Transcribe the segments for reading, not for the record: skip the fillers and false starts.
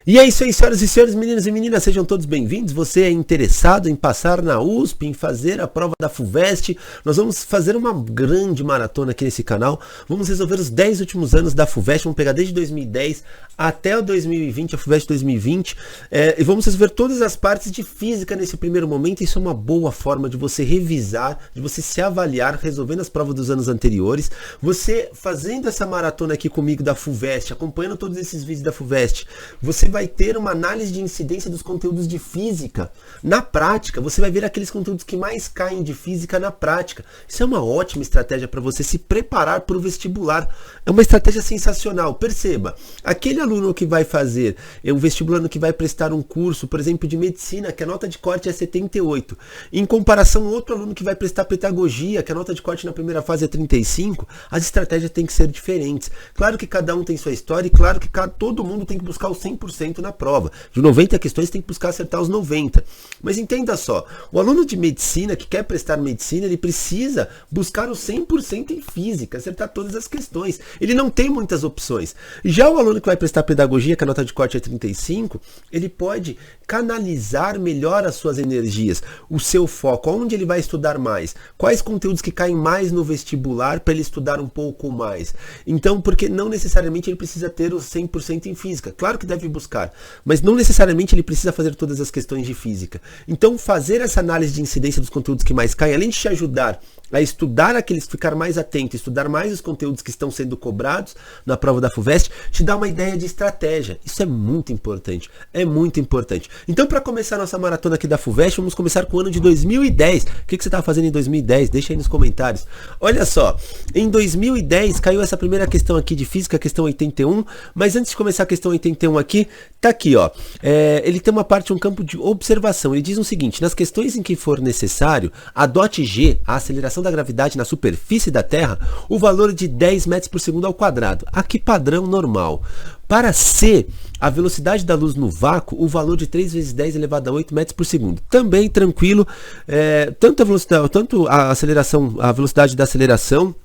E é isso aí, senhoras e senhores, meninos e meninas, sejam todos bem-vindos. Você é interessado em passar na USP, em fazer a prova da FUVEST? Nós vamos fazer uma grande maratona aqui nesse canal. Vamos resolver os 10 últimos anos da FUVEST, vamos pegar desde 2010 até o 2020, a FUVEST 2020, e vamos resolver todas as partes de física nesse primeiro momento. Isso é uma boa forma de você revisar, de você se avaliar, resolvendo as provas dos anos anteriores. Você fazendo essa maratona aqui comigo da FUVEST, acompanhando todos esses vídeos da FUVEST, você vai ter uma análise de incidência dos conteúdos de física na prática. Você vai ver aqueles conteúdos que mais caem de física na prática. Isso é uma ótima estratégia para você se preparar para o vestibular. É uma estratégia sensacional. Perceba, aquele aluno que vai fazer o vestibulando, que vai prestar um curso, por exemplo, de medicina, que a nota de corte é 78, em comparação a outro aluno que vai prestar pedagogia, que a nota de corte na primeira fase é 35, as estratégias têm que ser diferentes. Claro que cada um tem sua história e claro que todo mundo tem que buscar o 100% na prova. De 90 questões tem que buscar acertar os 90. Mas entenda só, o aluno de medicina que quer prestar medicina, ele precisa buscar o 100% em física, acertar todas as questões. Ele não tem muitas opções. Já o aluno que vai prestar pedagogia, que a nota de corte é 35, ele pode canalizar melhor as suas energias, o seu foco, onde ele vai estudar mais, quais conteúdos que caem mais no vestibular para ele estudar um pouco mais. Então, porque não necessariamente ele precisa ter o 100% em física. Claro que deve buscar, mas não necessariamente ele precisa fazer todas as questões de física. Então, fazer essa análise de incidência dos conteúdos que mais caem, além de te ajudar a estudar aqueles, ficar mais atento, estudar mais os conteúdos que estão sendo cobrados na prova da FUVEST, te dá uma ideia de estratégia. Isso é muito importante, é muito importante. Então, para começar a nossa maratona aqui da FUVEST, vamos começar com o ano de 2010. O que você estava fazendo em 2010? Deixa aí nos comentários. Olha só, em 2010 caiu essa primeira questão aqui de física, a questão 81, mas antes de começar a questão 81 aqui, tá aqui, ó. Ele tem uma parte, um campo de observação. Ele diz o seguinte: nas questões em que for necessário, adote G, a aceleração da gravidade na superfície da Terra, o valor de 10 metros por segundo ao quadrado. Aqui padrão normal. Para C, a velocidade da luz no vácuo, o valor de 3 vezes 10 elevado a 8 metros por segundo. Também tranquilo, tanto a aceleração, a velocidade da aceleração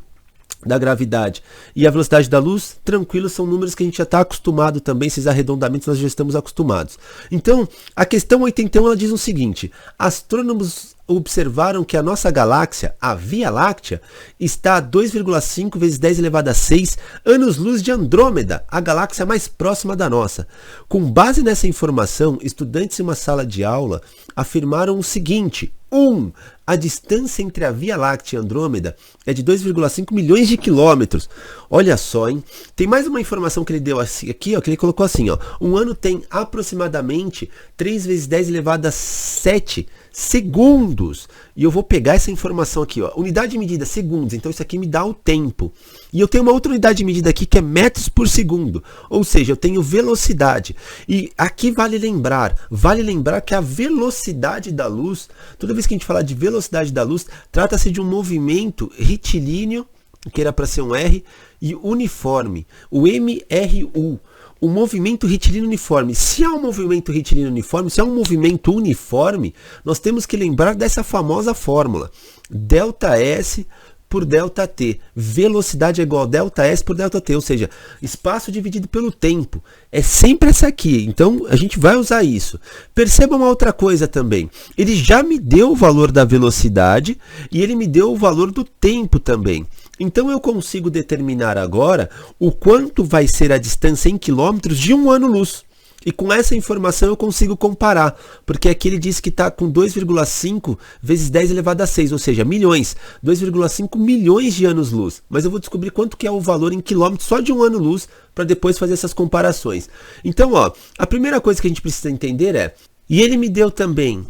da gravidade e a velocidade da luz, tranquilo, são números que a gente já está acostumado também, esses arredondamentos nós já estamos acostumados. Então, a questão 81 ela diz o seguinte: astrônomos observaram que a nossa galáxia, a Via Láctea, está a 2,5 vezes 10 elevado a 6 anos-luz de Andrômeda, a galáxia mais próxima da nossa. Com base nessa informação, estudantes em uma sala de aula afirmaram o seguinte: 1. A distância entre a Via Láctea e Andrômeda é de 2,5 milhões de quilômetros. Olha só, hein? Tem mais uma informação que ele deu aqui, ó, que ele colocou assim, ó. Um ano tem aproximadamente 3 vezes 10 elevado a 7 segundos. E eu vou pegar essa informação aqui, ó. Unidade de medida, segundos. Então isso aqui me dá o tempo. E eu tenho uma outra unidade de medida aqui que é metros por segundo. Ou seja, eu tenho velocidade. E aqui vale lembrar que a velocidade da luz, toda vez que a gente falar de velocidade da luz, trata-se de um movimento retilíneo, que era para ser um R, e uniforme, o MRU. O movimento retilíneo uniforme. Se há um movimento retilíneo uniforme, se há um movimento uniforme, nós temos que lembrar dessa famosa fórmula. ΔS por ΔT. Velocidade é igual a ΔS por ΔT, ou seja, espaço dividido pelo tempo. É sempre essa aqui, então a gente vai usar isso. Perceba uma outra coisa também. Ele já me deu o valor da velocidade e ele me deu o valor do tempo também. Então eu consigo determinar agora o quanto vai ser a distância em quilômetros de um ano-luz. E com essa informação eu consigo comparar, porque aqui ele diz que está com 2,5 vezes 10 elevado a 6, ou seja, milhões, 2,5 milhões de anos-luz. Mas eu vou descobrir quanto que é o valor em quilômetros só de um ano-luz, para depois fazer essas comparações. Então, ó, a primeira coisa que a gente precisa entender é, e ele me deu também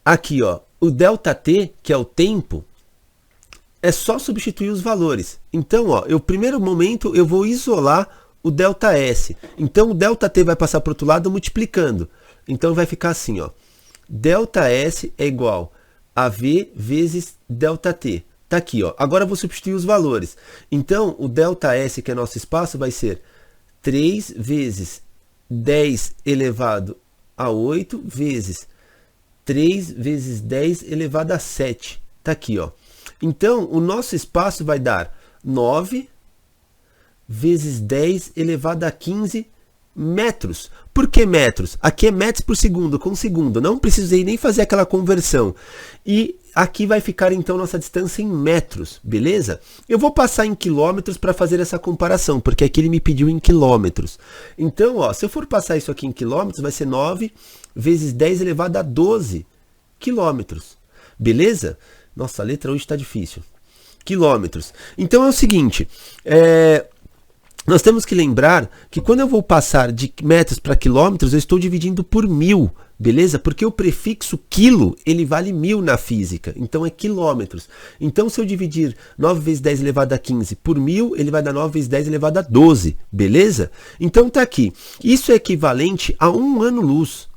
aqui, ó, o ΔT, que é o tempo, é só substituir os valores. Então, ó, primeiro momento eu vou isolar o ΔS. Então o ΔT vai passar para o outro lado multiplicando. Então vai ficar assim, ó. ΔS é igual a V vezes ΔT. Tá aqui, ó. Agora eu vou substituir os valores. Então o ΔS, que é nosso espaço, vai ser 3 vezes 10 elevado a 8 vezes 3 vezes 10 elevado a 7. Tá aqui, ó. Então o nosso espaço vai dar 9 vezes 10 elevado a 15 metros. Por que metros? Aqui é metros por segundo, com segundo. Não precisei nem fazer aquela conversão. E aqui vai ficar então nossa distância em metros, beleza? Eu vou passar em quilômetros para fazer essa comparação, porque aqui ele me pediu em quilômetros. Então, ó, se eu for passar isso aqui em quilômetros, vai ser 9 vezes 10 elevado a 12 quilômetros. Beleza? Nossa, a letra hoje está difícil. Quilômetros. Então é o seguinte, nós temos que lembrar que quando eu vou passar de metros para quilômetros, eu estou dividindo por 1000, beleza? Porque o prefixo quilo, ele vale 1000 na física, então é quilômetros. Então se eu dividir 9 vezes 10 elevado a 15 por 1000, ele vai dar 9 vezes 10 elevado a 12, beleza? Então tá aqui, isso é equivalente a 1 ano-luz.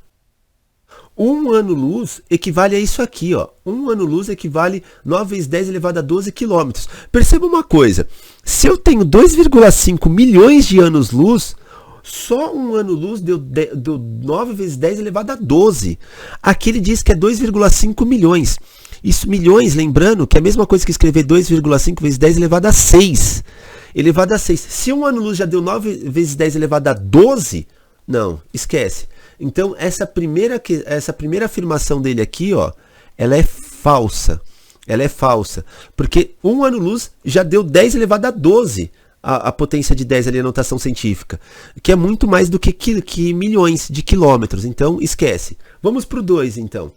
1 ano-luz equivale a isso aqui, ó. 1 ano-luz equivale 9 vezes 10 elevado a 12 quilômetros. Perceba uma coisa, se eu tenho 2,5 milhões de anos-luz, só 1 ano-luz deu 9 vezes 10 elevado a 12. Aqui ele diz que é 2,5 milhões. Isso, milhões, lembrando que é a mesma coisa que escrever 2,5 vezes 10 elevado a 6. Elevado a 6. Se 1 ano-luz já deu 9 vezes 10 elevado a 12, não, esquece. Então, essa primeira afirmação dele aqui, ó, ela é falsa. Ela é falsa. Porque 1 ano-luz já deu 10 elevado a 12, a potência de 10 ali, a notação científica. Que é muito mais do que milhões de quilômetros. Então, esquece. Vamos para o 2, então.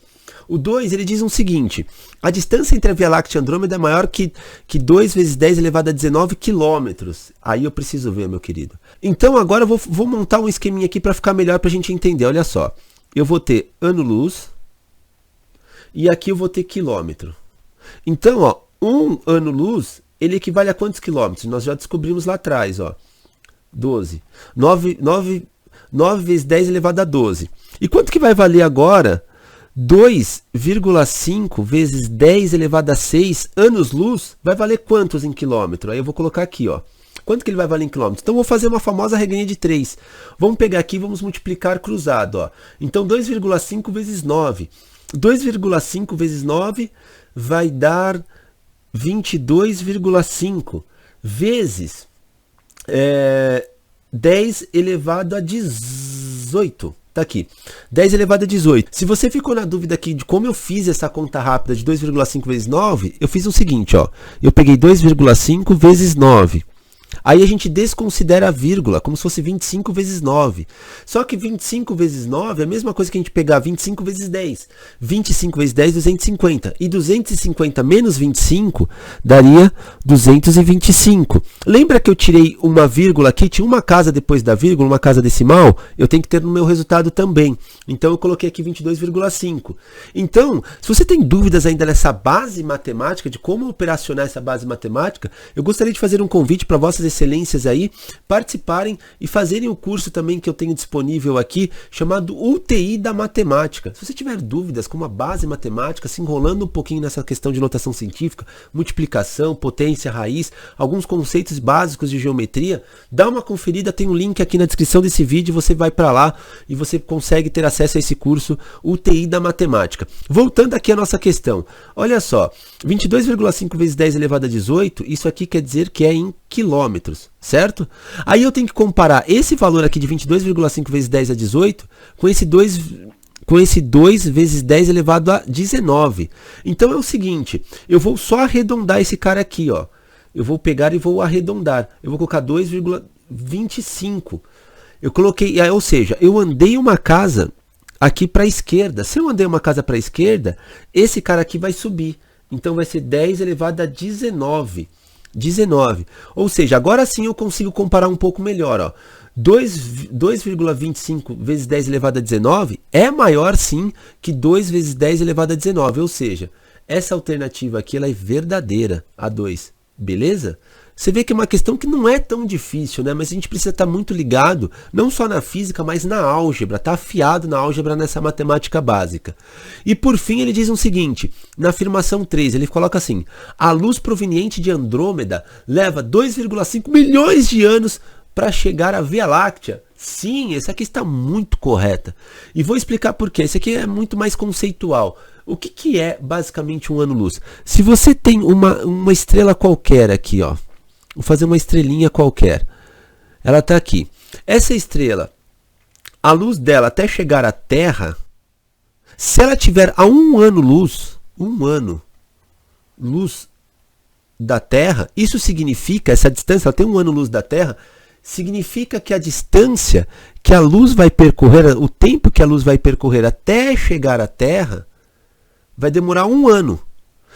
O 2, ele diz o seguinte, a distância entre a Via Láctea e Andrômeda é maior que 2 vezes 10 elevado a 19 quilômetros. Aí eu preciso ver, meu querido. Então agora eu vou montar um esqueminha aqui para ficar melhor para a gente entender. Olha só, eu vou ter ano-luz e aqui eu vou ter quilômetro. Então, ó, 1 ano-luz, ele equivale a quantos quilômetros? Nós já descobrimos lá atrás, ó, 12. 9 vezes 10 elevado a 12. E quanto que vai valer agora 2,5 vezes 10 elevado a 6 anos-luz vai valer quantos em quilômetro? Aí eu vou colocar aqui, ó. Quanto que ele vai valer em quilômetros? Então, vou fazer uma famosa regrinha de 3. Vamos pegar aqui e vamos multiplicar cruzado, ó. Então, 2,5 vezes 9. 2,5 vezes 9 vai dar 22,5 vezes 10 elevado a 18. Tá aqui, 10 elevado a 18. Se você ficou na dúvida aqui de como eu fiz essa conta rápida de 2,5 vezes 9, eu fiz o seguinte, ó. Eu peguei 2,5 vezes 9. Aí a gente desconsidera a vírgula, como se fosse 25 vezes 9. Só que 25 vezes 9 é a mesma coisa que a gente pegar 25 vezes 10. 25 vezes 10, 250. E 250 menos 25 daria 225. Lembra que eu tirei uma vírgula aqui? Tinha uma casa depois da vírgula, uma casa decimal? Eu tenho que ter no meu resultado também. Então eu coloquei aqui 22,5. Então, se você tem dúvidas ainda nessa base matemática, de como operacionar essa base matemática, eu gostaria de fazer um convite para vossas excelências aí participarem e fazerem o curso também que eu tenho disponível aqui, chamado UTI da Matemática. Se você tiver dúvidas com uma base matemática, se enrolando um pouquinho nessa questão de notação científica, multiplicação, potência, raiz, alguns conceitos básicos de geometria, dá uma conferida, tem um link aqui na descrição desse vídeo, você vai para lá e você consegue ter acesso a esse curso UTI da Matemática. Voltando aqui à nossa questão, olha só, 22,5 vezes 10 elevado a 18, isso aqui quer dizer que é em quilômetros, certo? Aí eu tenho que comparar esse valor aqui de 22,5 vezes 10 a 18 com esse 2 vezes 10 elevado a 19. Então é o seguinte, eu vou só arredondar esse cara aqui, ó. Eu vou pegar e vou arredondar. Eu vou colocar 2,25. Eu coloquei, ou seja, eu andei uma casa aqui para a esquerda. Se eu andei uma casa para a esquerda, esse cara aqui vai subir. Então vai ser 10 elevado a 19. 19. Ou seja, agora sim eu consigo comparar um pouco melhor, ó. 2,25 vezes 10 elevado a 19 é maior sim que 2 vezes 10 elevado a 19, ou seja, essa alternativa aqui ela é verdadeira, a 2, beleza? Você vê que é uma questão que não é tão difícil, né? Mas a gente precisa estar muito ligado, não só na física, mas na álgebra, tá afiado na álgebra nessa matemática básica. E por fim ele diz o seguinte, na afirmação 3, ele coloca assim, a luz proveniente de Andrômeda leva 2,5 milhões de anos para chegar à Via Láctea. Sim, essa aqui está muito correta. E vou explicar por quê. Esse aqui é muito mais conceitual. O que é basicamente um ano-luz? Se você tem uma estrela qualquer aqui, ó. Vou fazer uma estrelinha qualquer. Ela está aqui. Essa estrela, a luz dela até chegar à Terra, se ela tiver a 1 ano luz, 1 ano luz da Terra, isso significa, essa distância, ela tem 1 ano luz da Terra, significa que a distância que a luz vai percorrer, o tempo que a luz vai percorrer até chegar à Terra, vai demorar 1 ano.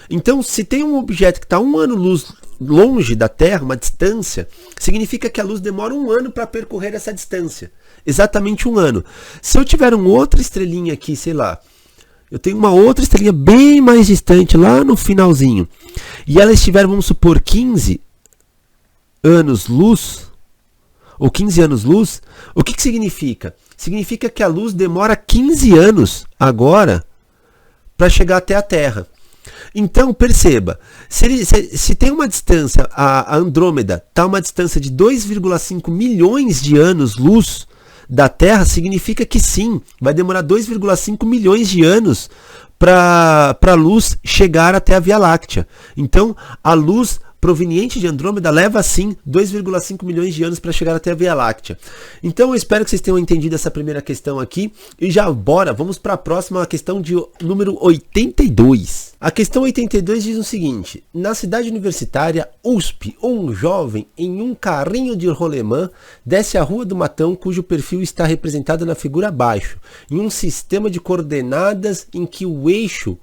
Então, se tem um objeto que está 1 ano luz longe da Terra, uma distância, significa que a luz demora 1 ano para percorrer essa distância. Exatamente 1 ano. Se eu tiver uma outra estrelinha aqui, sei lá, eu tenho uma outra estrelinha bem mais distante, lá no finalzinho, e ela estiver, vamos supor, 15 anos luz, ou 15 anos luz, o que significa? Significa que a luz demora 15 anos agora para chegar até a Terra. Então, perceba, se tem uma distância, a Andrômeda está a uma distância de 2,5 milhões de anos-luz da Terra, significa que sim, vai demorar 2,5 milhões de anos para a luz chegar até a Via Láctea. Então, a luz proveniente de Andrômeda leva, sim, 2,5 milhões de anos para chegar até a Via Láctea. Então, eu espero que vocês tenham entendido essa primeira questão aqui. E já, vamos para a próxima, a questão de número 82. A questão 82 diz o seguinte: na cidade universitária USP, um jovem em um carrinho de rolemã desce a Rua do Matão, cujo perfil está representado na figura abaixo, em um sistema de coordenadas em que o eixo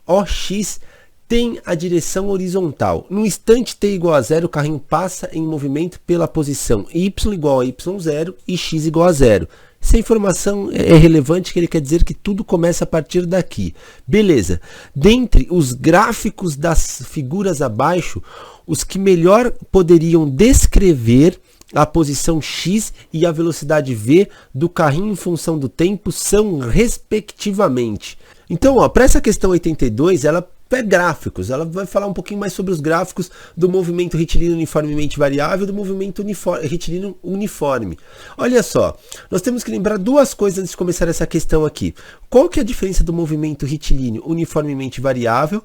OX tem a direção horizontal. No instante t igual a 0, o carrinho passa em movimento pela posição y igual a y0 e x igual a 0. Essa informação é relevante, que ele quer dizer que tudo começa a partir daqui. Beleza. Dentre os gráficos das figuras abaixo, os que melhor poderiam descrever a posição x e a velocidade v do carrinho em função do tempo são respectivamente. Então, para essa questão 82, ela é gráficos, ela vai falar um pouquinho mais sobre os gráficos do movimento retilíneo uniformemente variável e do movimento retilíneo uniforme. Olha só, nós temos que lembrar duas coisas antes de começar essa questão aqui. Qual que é a diferença do movimento retilíneo uniformemente variável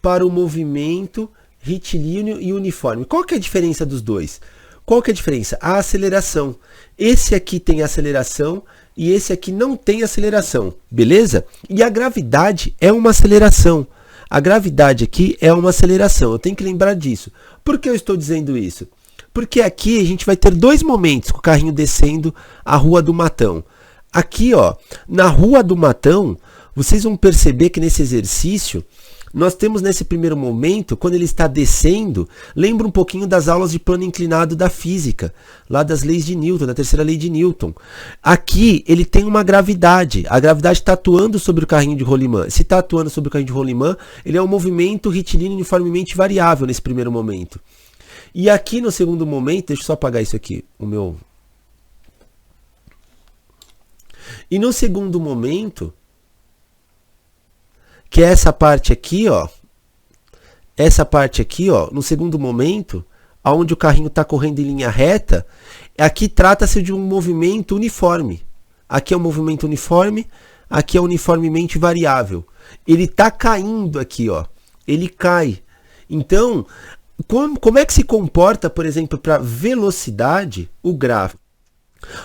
para o movimento retilíneo e uniforme? Qual que é a diferença dos dois? Qual que é a diferença? A aceleração. Esse aqui tem aceleração e esse aqui não tem aceleração, beleza? E a gravidade é uma aceleração. A gravidade aqui é uma aceleração, eu tenho que lembrar disso. Por que eu estou dizendo isso? Porque aqui a gente vai ter dois momentos com o carrinho descendo a Rua do Matão. Aqui, ó, na Rua do Matão, vocês vão perceber que nesse exercício, nós temos nesse primeiro momento, quando ele está descendo, lembra um pouquinho das aulas de plano inclinado da física, lá das leis de Newton, da terceira lei de Newton. Aqui ele tem uma gravidade, a gravidade está atuando sobre o carrinho de rolimã. Se está atuando sobre o carrinho de rolimã, ele é um movimento retilíneo uniformemente variável nesse primeiro momento. E aqui no segundo momento, deixa eu só apagar isso aqui, E no segundo momento, que é essa parte aqui, ó, no segundo momento, onde o carrinho está correndo em linha reta, aqui trata-se de um movimento uniforme. Aqui é um movimento uniforme, aqui é uniformemente variável. Ele está caindo aqui, ó, ele cai. Então, como é que se comporta, por exemplo, para velocidade, o gráfico?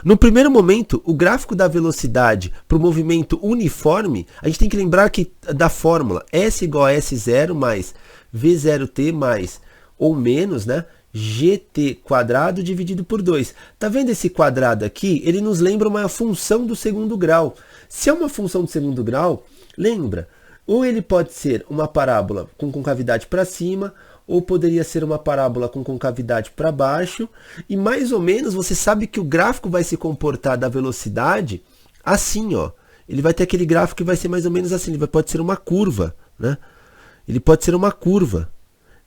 No primeiro momento, o gráfico da velocidade para o movimento uniforme, a gente tem que lembrar que da fórmula S igual a S0 mais V0t mais ou menos, né, GT quadrado dividido por 2. Tá vendo esse quadrado aqui? Ele nos lembra uma função do segundo grau. Se é uma função do segundo grau, lembra, ou ele pode ser uma parábola com concavidade para cima, ou poderia ser uma parábola com concavidade para baixo, e mais ou menos você sabe que o gráfico vai se comportar da velocidade assim, ó. Ele vai ter aquele gráfico que vai ser mais ou menos assim, pode ser uma curva, né? Ele pode ser uma curva,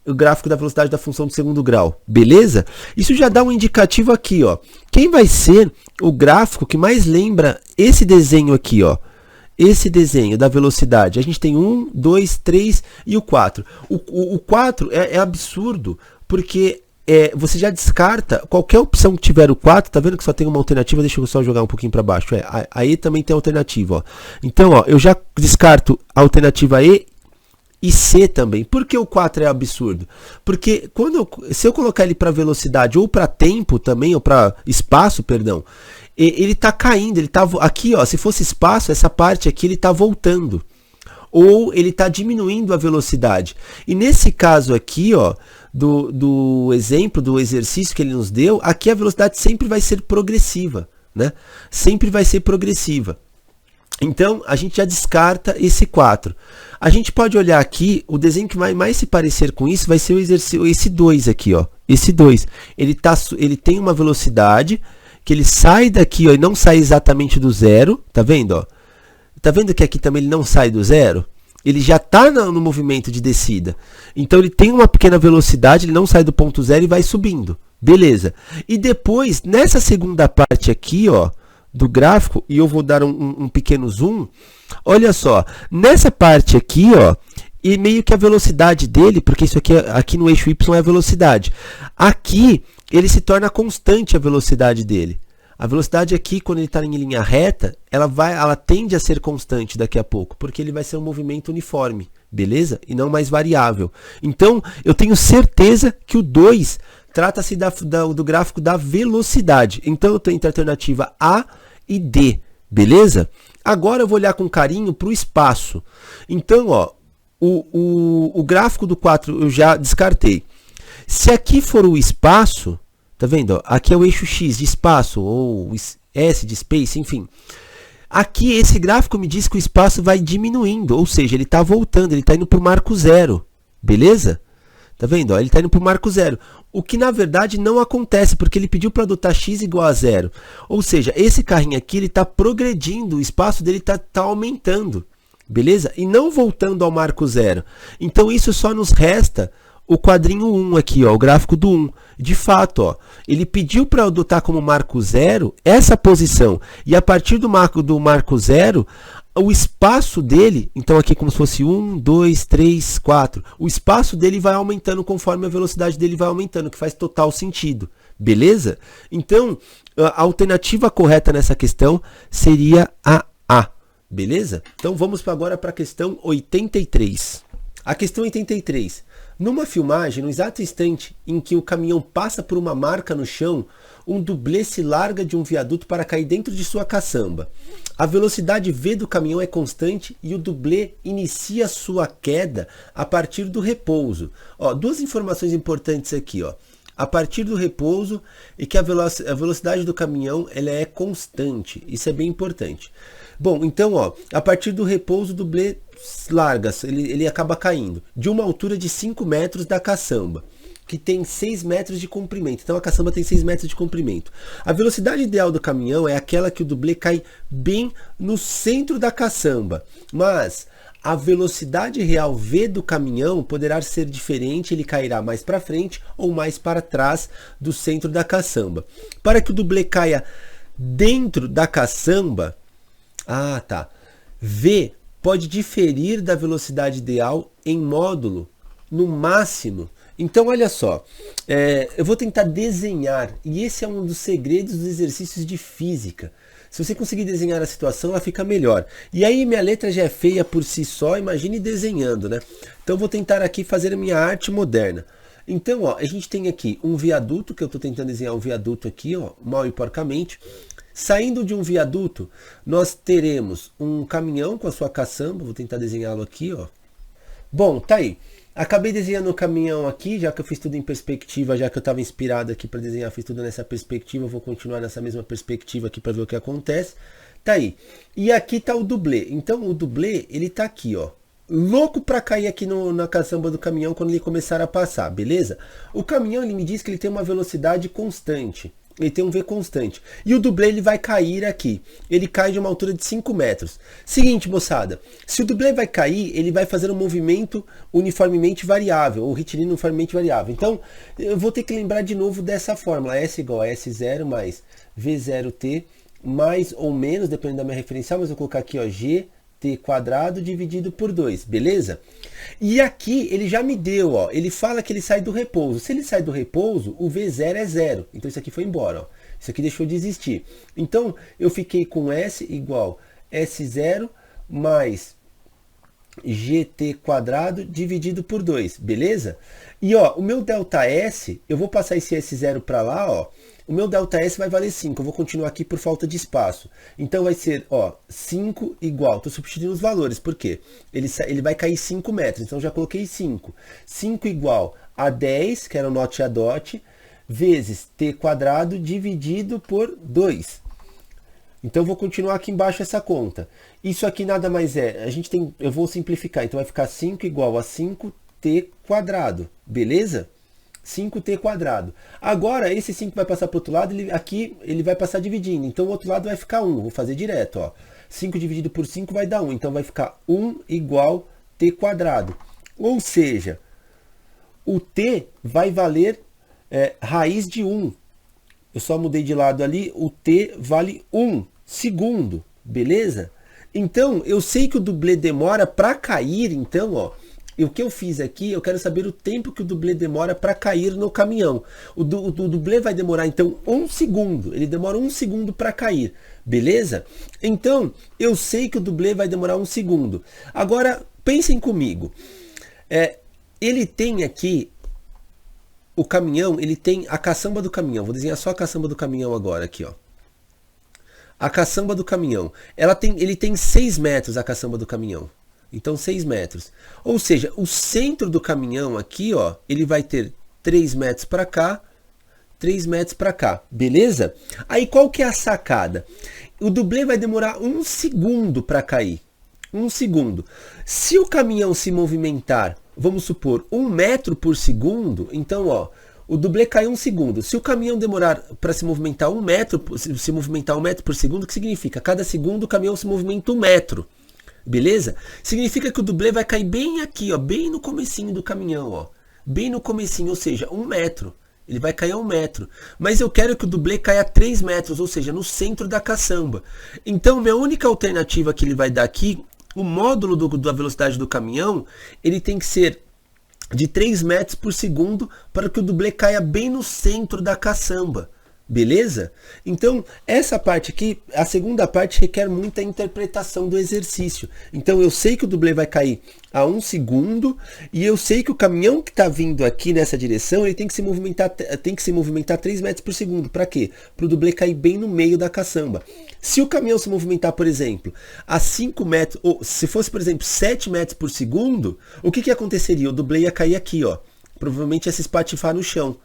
o gráfico da velocidade da função do segundo grau, beleza? Isso já dá um indicativo aqui, ó. Quem vai ser o gráfico que mais lembra esse desenho aqui, ó? Esse desenho da velocidade, a gente tem 1, 2, 3 e o 4. O 4 é absurdo, porque você já descarta qualquer opção que tiver o 4, tá vendo que só tem uma alternativa? Deixa eu só jogar um pouquinho para baixo. Aí também tem alternativa, ó. Então, ó, eu já descarto a alternativa E e C também. Por que o 4 é absurdo? Porque se eu colocar ele para velocidade ou para tempo também, ou para espaço, perdão, ele está caindo, ele tá aqui, ó, se fosse espaço, essa parte aqui ele está voltando. Ou ele está diminuindo a velocidade. E nesse caso aqui, ó, do exemplo, do exercício que ele nos deu, aqui a velocidade sempre vai ser progressiva, né? Sempre vai ser progressiva. Então, a gente já descarta esse 4. A gente pode olhar aqui, o desenho que vai mais se parecer com isso vai ser o exercício, esse 2 aqui, ó. Esse 2. Ele tem uma velocidade que ele sai daqui, ó, e não sai exatamente do zero. Tá vendo, ó? Tá vendo que aqui também ele não sai do zero? Ele já está no movimento de descida. Então, ele tem uma pequena velocidade, ele não sai do ponto zero e vai subindo. Beleza. E depois, nessa segunda parte aqui, ó, do gráfico, e eu vou dar um pequeno zoom, olha só, nessa parte aqui, ó, e meio que a velocidade dele, porque isso aqui no eixo Y é a velocidade, aqui ele se torna constante a velocidade dele. A velocidade aqui, quando ele está em linha reta, ela tende a ser constante daqui a pouco, porque ele vai ser um movimento uniforme, beleza? E não mais variável. Então, eu tenho certeza que o 2 trata-se do gráfico da velocidade. Então, eu tenho entre a alternativa A e D, beleza? Agora eu vou olhar com carinho para o espaço. Então, ó, o gráfico do 4 eu já descartei. Se aqui for o espaço, tá vendo? Ó, aqui é o eixo X de espaço, ou S de space, enfim. Aqui esse gráfico me diz que o espaço vai diminuindo, ou seja, ele está voltando, ele está indo para o marco zero, beleza? Tá vendo? Ó, ele está indo para o marco zero. O que na verdade não acontece, porque ele pediu para adotar x igual a zero. Ou seja, esse carrinho aqui está progredindo, o espaço dele está aumentando. Beleza? E não voltando ao marco zero. Então isso só nos resta o quadrinho 1 aqui, ó, o gráfico do 1. De fato, ó, ele pediu para adotar como marco zero essa posição. E a partir do marco zero, o espaço dele, então aqui como se fosse 1, 2, 3, 4, o espaço dele vai aumentando conforme a velocidade dele vai aumentando, que faz total sentido, beleza? Então, a alternativa correta nessa questão seria a A, beleza? Então vamos agora para a questão 83. A questão 83. Numa filmagem, no exato instante em que o caminhão passa por uma marca no chão, um dublê se larga de um viaduto para cair dentro de sua caçamba. A velocidade V do caminhão é constante e o dublê inicia sua queda a partir do repouso. Ó, duas informações importantes aqui. Ó. A partir do repouso e que a velocidade do caminhão ela é constante. Isso é bem importante. Bom, então, ó, a partir do repouso, o dublê larga, ele acaba caindo de uma altura de 5 metros da caçamba, que tem 6 metros de comprimento. Então a caçamba tem 6 metros de comprimento. A velocidade ideal do caminhão é aquela que o dublê cai bem no centro da caçamba, mas a velocidade real V do caminhão poderá ser diferente, ele cairá mais para frente ou mais para trás do centro da caçamba. Para que o dublê caia dentro da caçamba, V pode diferir da velocidade ideal em módulo, no máximo. Então, olha só, eu vou tentar desenhar, e esse é um dos segredos dos exercícios de física. Se você conseguir desenhar a situação, ela fica melhor. E aí, minha letra já é feia por si só, imagine desenhando, né? Então, vou tentar aqui fazer a minha arte moderna. Então, ó, a gente tem aqui um viaduto, que eu estou tentando desenhar um viaduto aqui, ó, mal e porcamente. Saindo de um viaduto, nós teremos um caminhão com a sua caçamba. Vou tentar desenhá-lo aqui, ó. Bom, tá aí. Acabei desenhando o caminhão aqui, já que eu fiz tudo em perspectiva, já que eu estava inspirado aqui para desenhar, fiz tudo nessa perspectiva, eu vou continuar nessa mesma perspectiva aqui para ver o que acontece. Tá aí. E aqui tá o dublê. Então o dublê, ele tá aqui, ó. Louco para cair aqui na caçamba do caminhão quando ele começar a passar, beleza? O caminhão, ele me diz que ele tem uma velocidade constante. Ele tem um V constante. E o dublê ele vai cair aqui. Ele cai de uma altura de 5 metros. Seguinte, moçada. Se o dublê vai cair, ele vai fazer um movimento uniformemente variável. Ou retilíneo uniformemente variável. Então, eu vou ter que lembrar de novo dessa fórmula. S igual a S0 mais V0T mais ou menos, dependendo da minha referencial. Mas eu vou colocar aqui, ó, GT quadrado dividido por 2. Beleza? E aqui ele já me deu, ó, ele fala que ele sai do repouso. Se ele sai do repouso, o V0 é 0. Então isso aqui foi embora, ó. Isso aqui deixou de existir. Então eu fiquei com S igual S0 mais gt² dividido por 2, beleza? E ó, o meu ΔS, eu vou passar esse S0 para lá, ó. O meu ΔS vai valer 5, eu vou continuar aqui por falta de espaço. Então vai ser, ó, 5 igual, estou substituindo os valores, por quê? Ele vai cair 5 metros, então já coloquei 5. 5 igual a 10, que era o not e a dot, vezes t² dividido por 2. Então eu vou continuar aqui embaixo essa conta. Isso aqui nada mais é, eu vou simplificar, então vai ficar 5 igual a 5t², beleza? 5t². Agora esse 5 vai passar para o outro lado, aqui ele vai passar dividindo, então o outro lado vai ficar 1, vou fazer direto, ó. 5 dividido por 5 vai dar 1, então vai ficar 1 igual t². Ou seja, o t vai valer raiz de 1. Eu só mudei de lado ali, o t vale 1 segundo, beleza? Então, eu sei que o dublê demora para cair, então, ó, o que eu fiz aqui, eu quero saber o tempo que o dublê demora para cair no caminhão. O dublê vai demorar, então, 1 segundo. Ele demora 1 segundo para cair, beleza? Então, eu sei que o dublê vai demorar 1 segundo. Agora, pensem comigo. Ele tem aqui, o caminhão, ele tem a caçamba do caminhão. Vou desenhar só a caçamba do caminhão agora, aqui, ó. A caçamba do caminhão. Ele tem 6 metros, a caçamba do caminhão. Então 6 metros. Ou seja, o centro do caminhão aqui, ó, ele vai ter 3 metros para cá, 3 metros para cá, beleza? Aí qual que é a sacada? O dublê vai demorar 1 segundo para cair. 1 segundo. Se o caminhão se movimentar, vamos supor, 1 metro por segundo, então, ó, o dublê cai 1 segundo. Se o caminhão demorar para se movimentar 1 metro, por segundo, o que significa? Cada segundo o caminhão se movimenta 1 metro. Beleza? Significa que o dublê vai cair bem aqui, ó, bem no comecinho do caminhão, ó. Bem no comecinho, ou seja, 1 metro. Ele vai cair a 1 metro. Mas eu quero que o dublê caia a 3 metros, ou seja, no centro da caçamba. Então, minha única alternativa que ele vai dar aqui, o módulo da velocidade do caminhão, ele tem que ser de 3 metros por segundo para que o dublê caia bem no centro da caçamba. Beleza? Então, essa parte aqui, a segunda parte requer muita interpretação do exercício. Então, eu sei que o dublê vai cair a 1 segundo e eu sei que o caminhão que está vindo aqui nessa direção, ele tem que se movimentar 3 metros por segundo. Para quê? Para o dublê cair bem no meio da caçamba. Se o caminhão se movimentar, por exemplo, a 5 metros, ou se fosse, por exemplo, 7 metros por segundo, o que aconteceria? O dublê ia cair aqui, ó. Provavelmente ia se espatifar no chão.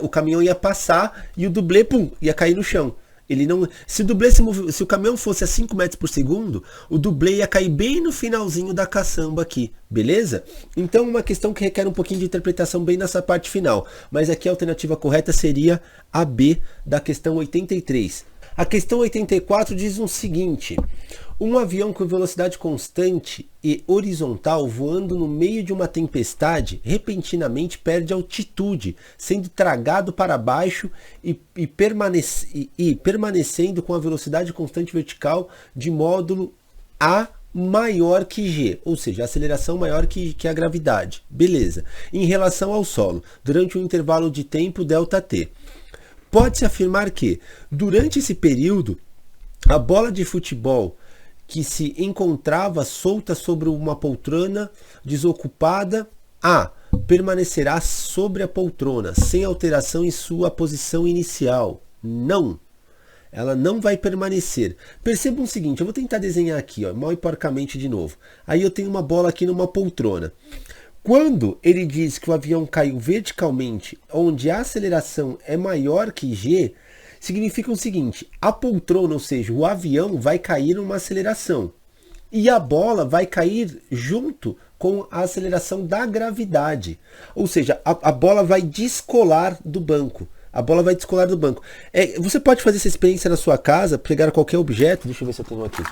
O caminhão ia passar e o dublê, pum, ia cair no chão. Se o caminhão fosse a 5 metros por segundo, o dublê ia cair bem no finalzinho da caçamba aqui, beleza? Então, uma questão que requer um pouquinho de interpretação bem nessa parte final. Mas aqui a alternativa correta seria a B da questão 83. A questão 84 diz o seguinte: um avião com velocidade constante e horizontal voando no meio de uma tempestade repentinamente perde altitude, sendo tragado para baixo e permanecendo com a velocidade constante vertical de módulo A maior que G, ou seja, a aceleração maior que a gravidade. Beleza. Em relação ao solo, durante um intervalo de tempo ΔT. Pode-se afirmar que, durante esse período, a bola de futebol que se encontrava solta sobre uma poltrona desocupada, A, permanecerá sobre a poltrona, sem alteração em sua posição inicial. Não, ela não vai permanecer. Percebam o seguinte, eu vou tentar desenhar aqui, ó, mal e porcamente de novo. Aí eu tenho uma bola aqui numa poltrona. Quando ele diz que o avião caiu verticalmente, onde a aceleração é maior que G, significa o seguinte: a poltrona, ou seja, o avião vai cair numa aceleração e a bola vai cair junto com a aceleração da gravidade. Ou seja, a bola vai descolar do banco. A bola vai descolar do banco. Você pode fazer essa experiência na sua casa, pegar qualquer objeto, deixa eu ver se eu tenho aqui.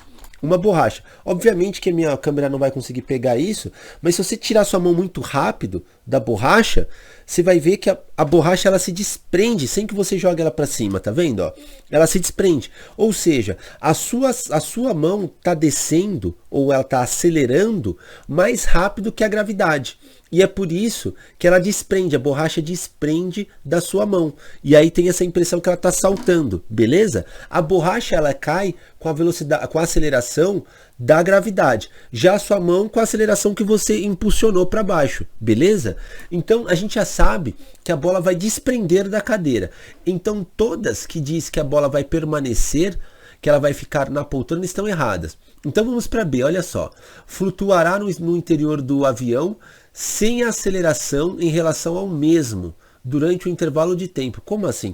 Uma borracha. Obviamente que a minha câmera não vai conseguir pegar isso, mas se você tirar sua mão muito rápido da borracha, você vai ver que a borracha ela se desprende sem que você jogue ela para cima, tá vendo? Ó? Ela se desprende. Ou seja, a sua mão está descendo ou ela está acelerando mais rápido que a gravidade. E é por isso que ela desprende, a borracha desprende da sua mão. E aí tem essa impressão que ela está saltando, beleza? A borracha ela cai com a velocidade, com a aceleração da gravidade. Já a sua mão com a aceleração que você impulsionou para baixo, beleza? Então a gente já sabe que a bola vai desprender da cadeira. Então todas que diz que a bola vai permanecer, que ela vai ficar na poltrona, estão erradas. Então vamos para B, olha só. Flutuará no interior do avião sem aceleração em relação ao mesmo durante o intervalo de tempo. Como assim?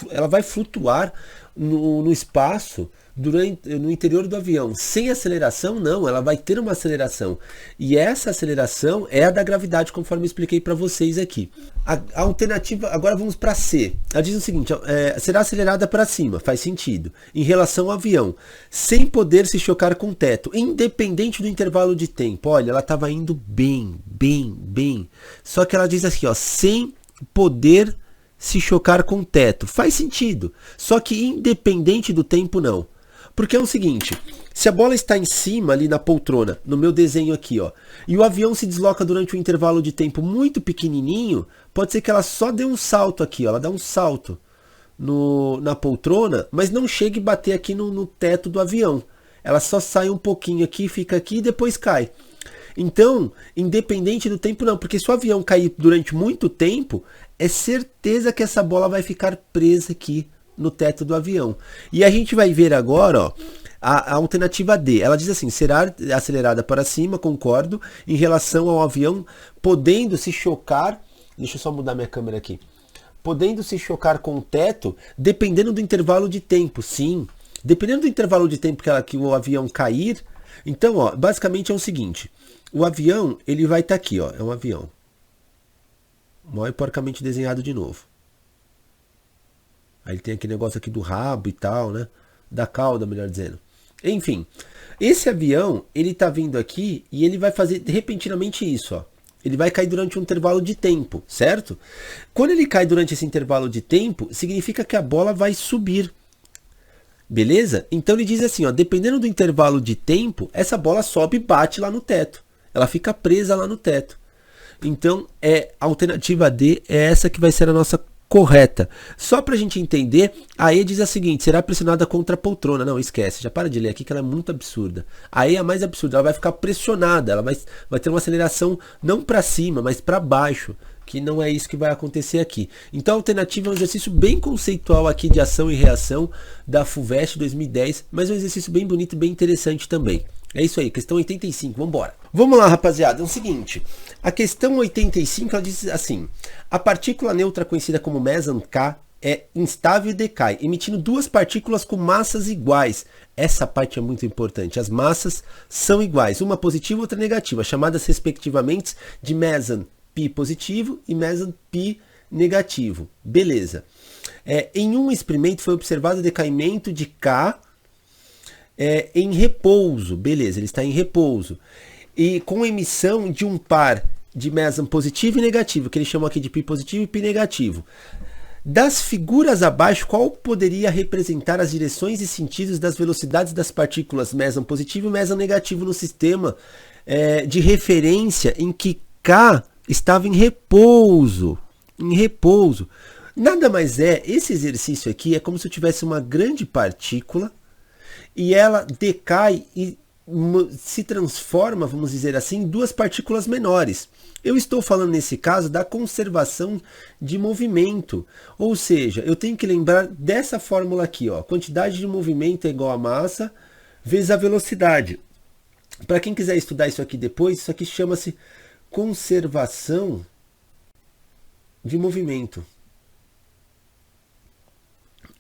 Ela vai flutuar no espaço no interior do avião. Sem aceleração, não, ela vai ter uma aceleração. E essa aceleração é a da gravidade, conforme eu expliquei para vocês aqui. A alternativa, agora vamos para C. Ela diz o seguinte, será acelerada para cima, faz sentido, em relação ao avião, sem poder se chocar com o teto, independente do intervalo de tempo. Olha, ela estava indo bem. Só que ela diz assim, ó, sem poder se chocar com o teto. Faz sentido, só que independente do tempo, não. Porque é o seguinte, se a bola está em cima ali na poltrona, no meu desenho aqui, ó, e o avião se desloca durante um intervalo de tempo muito pequenininho, pode ser que ela só dê um salto aqui, ó, ela dá um salto na poltrona, mas não chegue a bater aqui no teto do avião. Ela só sai um pouquinho aqui, fica aqui e depois cai. Então, independente do tempo não, porque se o avião cair durante muito tempo, é certeza que essa bola vai ficar presa aqui no teto do avião. E a gente vai ver agora, ó, a alternativa D. Ela diz assim, será acelerada para cima, concordo, em relação ao avião, podendo se chocar, deixa eu só mudar minha câmera aqui, podendo se chocar com o teto, dependendo do intervalo de tempo, sim. Dependendo do intervalo de tempo que o avião cair, então, ó, basicamente é o seguinte, o avião, ele vai estar aqui, ó, é um avião. Mal e porcamente desenhado de novo. Aí ele tem aquele negócio aqui do rabo e tal, né? Da cauda, melhor dizendo. Enfim, esse avião, ele tá vindo aqui e ele vai fazer repentinamente isso, ó. Ele vai cair durante um intervalo de tempo, certo? Quando ele cai durante esse intervalo de tempo, significa que a bola vai subir. Beleza? Então ele diz assim, ó, dependendo do intervalo de tempo, essa bola sobe e bate lá no teto. Ela fica presa lá no teto. Então, a alternativa D é essa que vai ser a nossa correta. Só para a gente entender, a E diz a seguinte, será pressionada contra a poltrona. Não, esquece, já para de ler aqui que ela é muito absurda. A E é a mais absurda, ela vai ficar pressionada, ela vai ter uma aceleração não para cima, mas para baixo, que não é isso que vai acontecer aqui. Então a alternativa é um exercício bem conceitual aqui de ação e reação da FUVEST 2010, mas é um exercício bem bonito e bem interessante também. É isso aí, questão 85, vamos embora. Vamos lá, rapaziada, é o seguinte, a questão 85, ela diz assim, a partícula neutra conhecida como meson K é instável e decai, emitindo duas partículas com massas iguais. Essa parte é muito importante, as massas são iguais, uma positiva e outra negativa, chamadas respectivamente de meson P positivo e meson P negativo. Beleza. Em um experimento foi observado o decaimento de K em repouso, beleza, ele está em repouso, e com emissão de um par de meson positivo e negativo, que eles chamam aqui de P positivo e P negativo. Das figuras abaixo, qual poderia representar as direções e sentidos das velocidades das partículas meson positivo e meson negativo no sistema de referência em que K estava em repouso? Nada mais esse exercício aqui é como se eu tivesse uma grande partícula e ela decai e se transforma, vamos dizer assim, em duas partículas menores. Eu estou falando nesse caso da conservação de movimento, ou seja, eu tenho que lembrar dessa fórmula aqui, ó, quantidade de movimento é igual a massa vezes a velocidade. Para quem quiser estudar isso aqui depois, isso aqui chama-se conservação de movimento.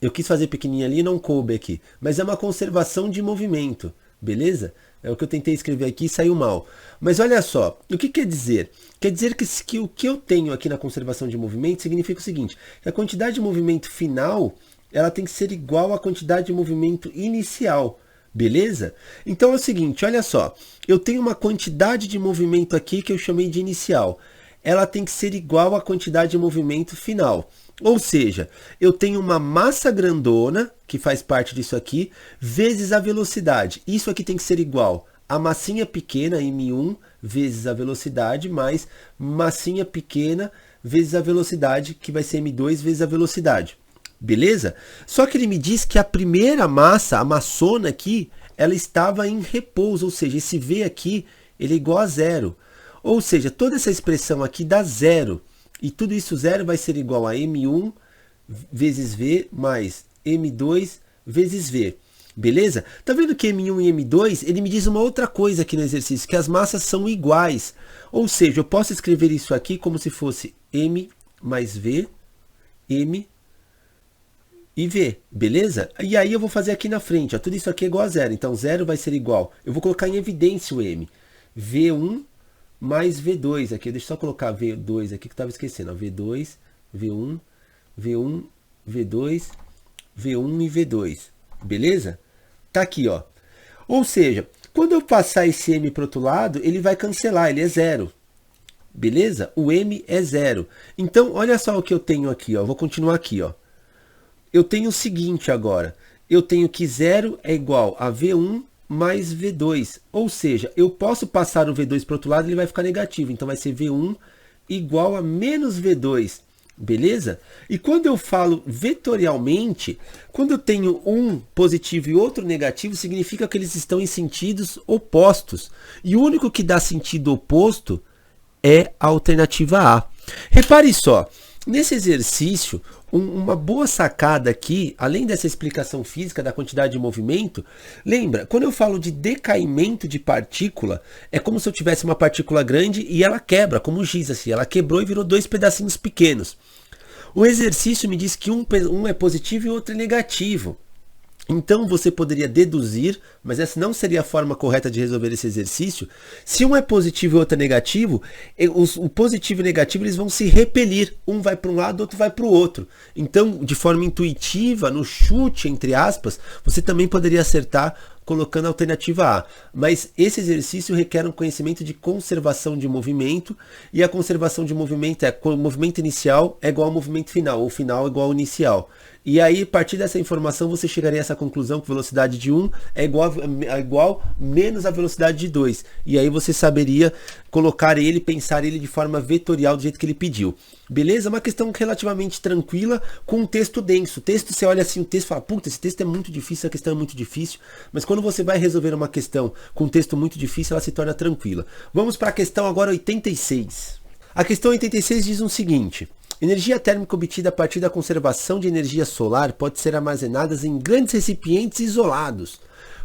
Eu quis fazer pequenininho ali e não coube aqui, mas é uma conservação de movimento, beleza? É o que eu tentei escrever aqui e saiu mal. Mas olha só, o que quer dizer? Quer dizer que o que eu tenho aqui na conservação de movimento significa o seguinte, que a quantidade de movimento final, ela tem que ser igual à quantidade de movimento inicial, beleza? Então é o seguinte, olha só, eu tenho uma quantidade de movimento aqui que eu chamei de inicial, ela tem que ser igual à quantidade de movimento final. Ou seja, eu tenho uma massa grandona, que faz parte disso aqui, vezes a velocidade. Isso aqui tem que ser igual a massinha pequena, m1, vezes a velocidade, mais massinha pequena vezes a velocidade, que vai ser m2 vezes a velocidade. Beleza? Só que ele me diz que a primeira massa, a maçona aqui, ela estava em repouso, ou seja, esse V aqui, ele é igual a zero. Ou seja, toda essa expressão aqui dá zero. E tudo isso zero vai ser igual a m1 vezes V mais m2 vezes V. Beleza? Tá vendo que M1 e M2, ele me diz uma outra coisa aqui no exercício, que as massas são iguais. Ou seja, eu posso escrever isso aqui como se fosse M mais V, M e V, beleza? E aí eu vou fazer aqui na frente, ó, tudo isso aqui é igual a zero, então zero vai ser igual, eu vou colocar em evidência o M, V1 mais V2 aqui, deixa eu só colocar V2 aqui que eu estava esquecendo, ó, V2, V1, V1, V2, V1 e V2, beleza? Tá aqui, ó. Ou seja, quando eu passar esse M para o outro lado, ele vai cancelar, ele é zero. Beleza? O M é zero. Então, olha só o que eu tenho aqui, ó. Vou continuar aqui, ó. Eu tenho o seguinte agora. Eu tenho que zero é igual a V1 mais V2. Ou seja, eu posso passar o V2 para o outro lado, ele vai ficar negativo. Então, vai ser V1 igual a menos V2. Beleza? E quando eu falo vetorialmente, quando eu tenho um positivo e outro negativo, significa que eles estão em sentidos opostos. E o único que dá sentido oposto é a alternativa A. Repare só, nesse exercício, uma boa sacada aqui, além dessa explicação física da quantidade de movimento, lembra, quando eu falo de decaimento de partícula, é como se eu tivesse uma partícula grande e ela quebra, como giz, assim, ela quebrou e virou dois pedacinhos pequenos. O exercício me diz que um é positivo e outro é negativo. Então você poderia deduzir, mas essa não seria a forma correta de resolver esse exercício. Se um é positivo e outro é negativo, o positivo e o negativo eles vão se repelir. Um vai para um lado, outro vai para o outro. Então, de forma intuitiva, no chute, entre aspas, você também poderia acertar colocando a alternativa A. Mas esse exercício requer um conhecimento de conservação de movimento, e a conservação de movimento é o movimento inicial é igual ao movimento final, ou final é igual ao inicial. E aí, a partir dessa informação, você chegaria a essa conclusão que a velocidade de 1 é igual menos a velocidade de 2. E aí você saberia colocar ele, pensar ele de forma vetorial do jeito que ele pediu. Beleza? Uma questão relativamente tranquila, com um texto denso. O texto, você olha assim, o texto e fala, puta, esse texto é muito difícil, essa questão é muito difícil. Mas quando você vai resolver uma questão com um texto muito difícil, ela se torna tranquila. Vamos para a questão agora 86. A questão 86 diz o seguinte: energia térmica obtida a partir da conservação de energia solar pode ser armazenada em grandes recipientes isolados,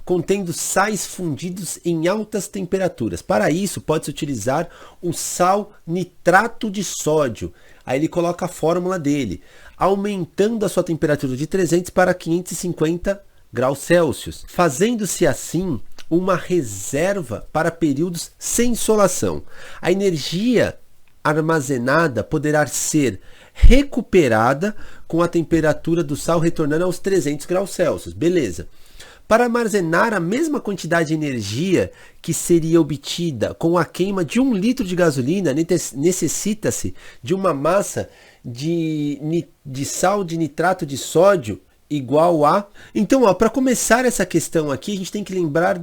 contendo sais fundidos em altas temperaturas. Para isso, pode-se utilizar o sal nitrato de sódio. Aí ele coloca a fórmula dele, aumentando a sua temperatura de 300 para 550 graus Celsius, fazendo-se assim uma reserva para períodos sem insolação. A energia armazenada poderá ser recuperada com a temperatura do sal retornando aos 300 graus Celsius. Beleza. Para armazenar a mesma quantidade de energia que seria obtida com a queima de 1 litro de gasolina, necessita-se de uma massa de sal de nitrato de sódio igual a... Então, para começar essa questão aqui, a gente tem que lembrar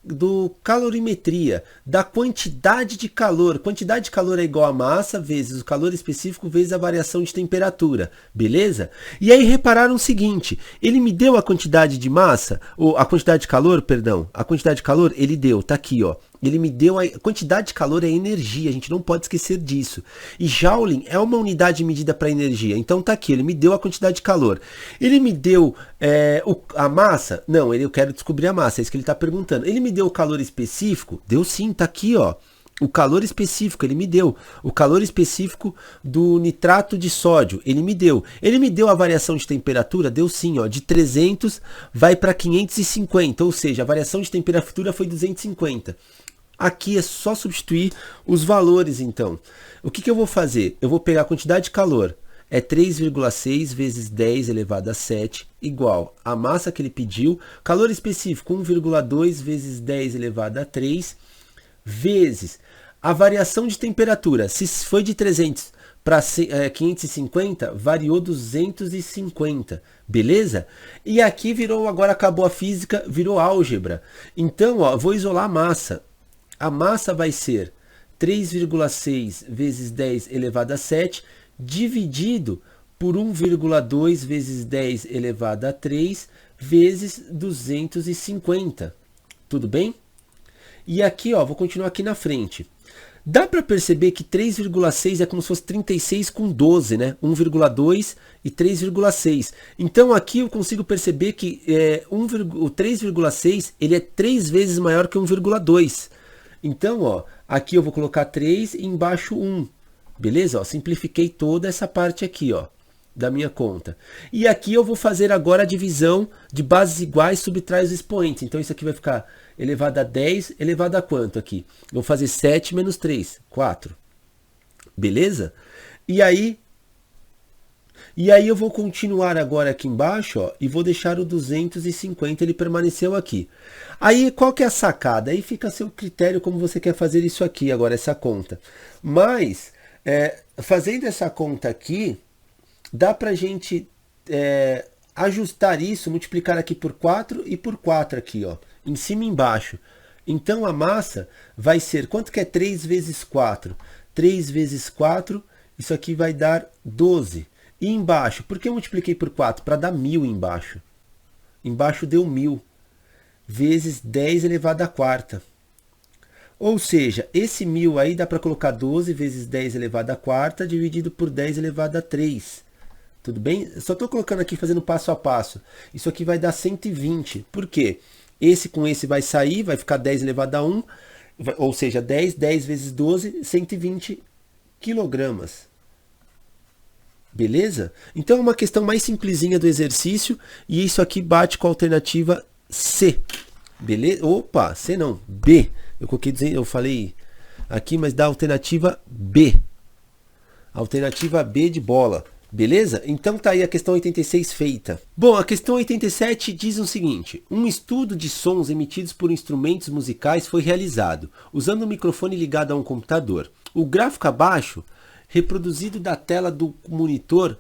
do calorimetria, da quantidade de calor. Quantidade de calor é igual a massa vezes o calor específico vezes a variação de temperatura, beleza? E aí repararam o seguinte, ele me deu a quantidade de massa, ou a quantidade de calor, perdão, a quantidade de calor ele deu, tá aqui, ó. Ele me deu a quantidade de calor é energia, a gente não pode esquecer disso. E Joule é uma unidade medida para energia, então tá aqui, ele me deu a quantidade de calor. Ele me deu a massa? Não, eu quero descobrir a massa, é isso que ele está perguntando. Ele me deu o calor específico? Deu sim, tá aqui, ó. O calor específico, ele me deu. O calor específico do nitrato de sódio, ele me deu. Ele me deu a variação de temperatura? Deu sim, ó. De 300 vai para 550, ou seja, a variação de temperatura foi 250. Aqui é só substituir os valores, então. O que eu vou fazer? Eu vou pegar a quantidade de calor. É 3,6 vezes 10 elevado a 7, igual a massa que ele pediu. Calor específico, 1,2 vezes 10 elevado a 3, vezes a variação de temperatura. Se foi de 300 para 550, variou 250, beleza? E aqui virou, agora acabou a física, virou álgebra. Então, ó, vou isolar a massa. A massa vai ser 3,6 vezes 10 elevado a 7, dividido por 1,2 vezes 10 elevado a 3, vezes 250. Tudo bem? E aqui, ó, vou continuar aqui na frente. Dá para perceber que 3,6 é como se fosse 36 com 12, né? 1,2 e 3,6. Então aqui eu consigo perceber que o 3,6 ele é 3 vezes maior que 1,2. Então, ó, aqui eu vou colocar 3 e embaixo 1. Beleza? Ó, simplifiquei toda essa parte aqui, ó, da minha conta. E aqui eu vou fazer agora a divisão de bases iguais, subtrai os expoentes. Então isso aqui vai ficar elevado a 10, elevado a quanto aqui? Eu vou fazer 7 menos 3, 4. Beleza? E aí eu vou continuar agora aqui embaixo, ó, e vou deixar o 250, ele permaneceu aqui. Aí qual que é a sacada? Aí fica a seu critério como você quer fazer isso aqui agora, essa conta. Mas, fazendo essa conta aqui, dá pra gente ajustar isso, multiplicar aqui por 4 e por 4 aqui, ó, em cima e embaixo. Então a massa vai ser, quanto que é 3 vezes 4? 3 vezes 4, isso aqui vai dar 12. E embaixo, por que eu multipliquei por 4? Para dar 1000 embaixo. Embaixo deu 1000, vezes 10 elevado à quarta. Ou seja, esse 1000 aí dá para colocar 12 vezes 10 elevado à quarta, dividido por 10 elevado a 3. Tudo bem? Só estou colocando aqui, fazendo passo a passo. Isso aqui vai dar 120. Por quê? Esse com esse vai sair, vai ficar 10 elevado a 1, ou seja, 10 vezes 12, 120 quilogramas. Beleza? Então é uma questão mais simplesinha do exercício, e isso aqui bate com a alternativa C. Beleza? Opa, C não, B. Eu falei aqui, mas dá a alternativa B. Alternativa B de bola. Beleza? Então tá aí a questão 86 feita. Bom, a questão 87 diz o seguinte: um estudo de sons emitidos por instrumentos musicais foi realizado, usando um microfone ligado a um computador. O gráfico abaixo, reproduzido da tela do monitor,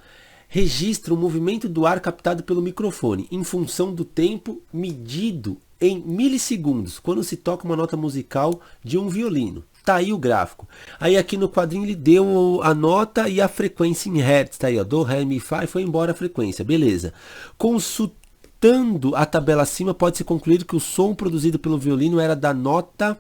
registra o movimento do ar captado pelo microfone, em função do tempo medido em milissegundos, quando se toca uma nota musical de um violino. Tá aí o gráfico. Aí aqui no quadrinho ele deu a nota e a frequência em hertz. Tá aí, ó, do, ré, mi, fá, e foi embora a frequência. Beleza. Consultando a tabela acima, pode-se concluir que o som produzido pelo violino era da nota...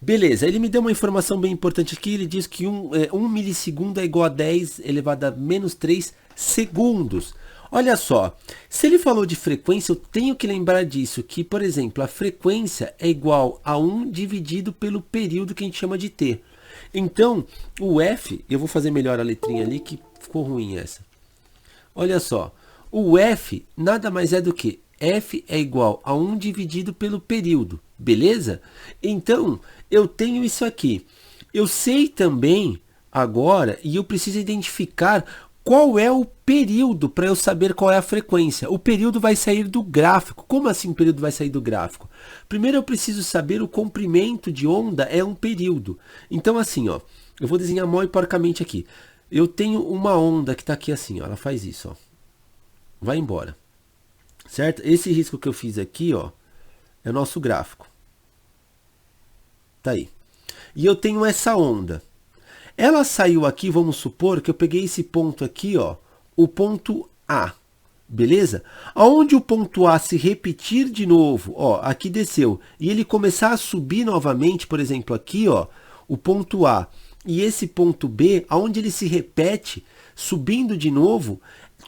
Beleza, ele me deu uma informação bem importante aqui. Ele diz que 1 milissegundo é igual a 10 elevado a menos 3 segundos. Olha só, se ele falou de frequência, eu tenho que lembrar disso, que, por exemplo, a frequência é igual a 1 dividido pelo período que a gente chama de T. Então, o F, eu vou fazer melhor a letrinha ali, que ficou ruim essa. Olha só, o F nada mais é do que F é igual a 1 dividido pelo período, beleza? Então, eu tenho isso aqui. Eu sei também agora, e eu preciso identificar qual é o período para eu saber qual é a frequência. O período vai sair do gráfico. Como assim o período vai sair do gráfico? Primeiro eu preciso saber o comprimento de onda é um período. Então assim, ó, eu vou desenhar mó e porcamente aqui. Eu tenho uma onda que está aqui assim, ó, ela faz isso, ó. Vai embora. Certo? Esse risco que eu fiz aqui, ó, é o nosso gráfico. Tá aí. E eu tenho essa onda. Ela saiu aqui, vamos supor que eu peguei esse ponto aqui, ó, o ponto A, beleza? Aonde o ponto A se repetir de novo, ó, aqui desceu, e ele começar a subir novamente, por exemplo, aqui, ó, o ponto A, e esse ponto B, aonde ele se repete, subindo de novo,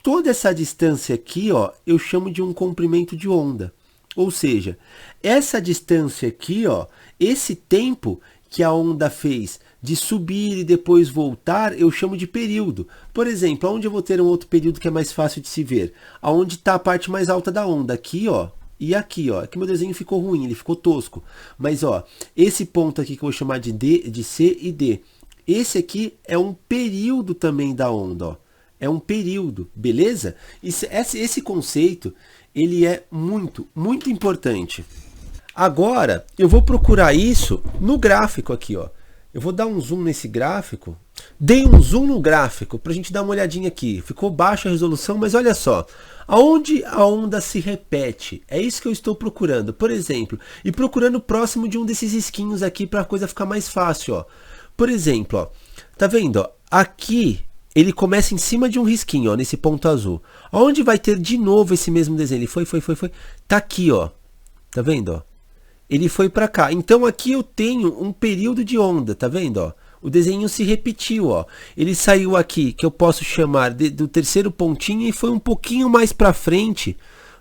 toda essa distância aqui, ó, eu chamo de um comprimento de onda. Ou seja, essa distância aqui, ó, esse tempo que a onda fez de subir e depois voltar, eu chamo de período. Por exemplo, onde eu vou ter um outro período que é mais fácil de se ver? Aonde está a parte mais alta da onda, aqui, ó, e aqui, ó. Aqui meu desenho ficou ruim, ele ficou tosco. Mas, ó, esse ponto aqui que eu vou chamar de D, de C e D. Esse aqui é um período também da onda, ó. É um período, beleza? Esse conceito, ele é muito, muito importante. Agora, eu vou procurar isso no gráfico aqui, ó. Eu vou dar um zoom nesse gráfico. Dei um zoom no gráfico para a gente dar uma olhadinha aqui. Ficou baixa a resolução, mas olha só. Aonde a onda se repete? É isso que eu estou procurando. Por exemplo, e procurando próximo de um desses risquinhos aqui para a coisa ficar mais fácil. Ó. Por exemplo, ó, tá vendo? Ó, aqui ele começa em cima de um risquinho, ó, nesse ponto azul. Aonde vai ter de novo esse mesmo desenho? Ele foi. Tá aqui, ó. Tá vendo? Ó? Ele foi para cá. Então aqui eu tenho um período de onda, tá vendo? Ó? O desenho se repetiu, ó. Ele saiu aqui, que eu posso chamar do terceiro pontinho, e foi um pouquinho mais para frente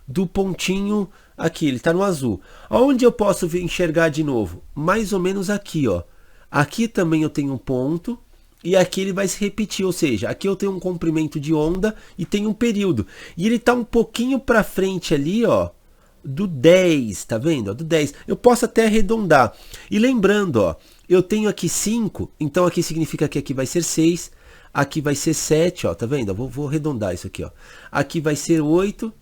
do pontinho aqui. Ele está no azul. Aonde eu posso enxergar de novo? Mais ou menos aqui, ó. Aqui também eu tenho um ponto, e aqui ele vai se repetir, ou seja, aqui eu tenho um comprimento de onda e tenho um período. E ele está um pouquinho para frente ali, ó, do 10, tá vendo? Do 10. Eu posso até arredondar. E lembrando, ó, eu tenho aqui 5, então aqui significa que aqui vai ser 6, aqui vai ser 7, ó, tá vendo? Vou arredondar isso aqui, ó. Aqui vai ser 8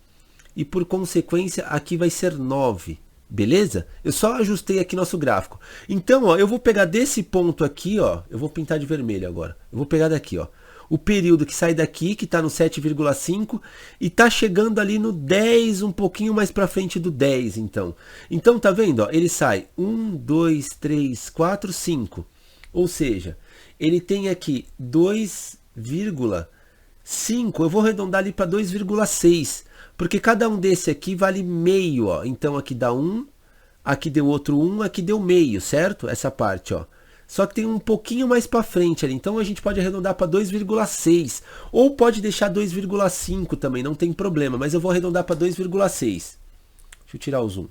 e por consequência aqui vai ser 9, beleza? Eu só ajustei aqui nosso gráfico. Então, ó, eu vou pegar desse ponto aqui, ó, eu vou pintar de vermelho agora. Eu vou pegar daqui, ó. O período que sai daqui, que está no 7,5 e está chegando ali no 10, um pouquinho mais para frente do 10, então. Então, tá vendo? Ó, ele sai 1, 2, 3, 4, 5. Ou seja, ele tem aqui 2,5. Eu vou arredondar ali para 2,6, porque cada um desse aqui vale meio, ó. Então aqui dá 1, aqui deu outro 1, aqui deu meio, certo? Essa parte, ó. Só que tem um pouquinho mais para frente ali. Então a gente pode arredondar para 2,6. Ou pode deixar 2,5 também, não tem problema. Mas eu vou arredondar para 2,6. Deixa eu tirar o zoom.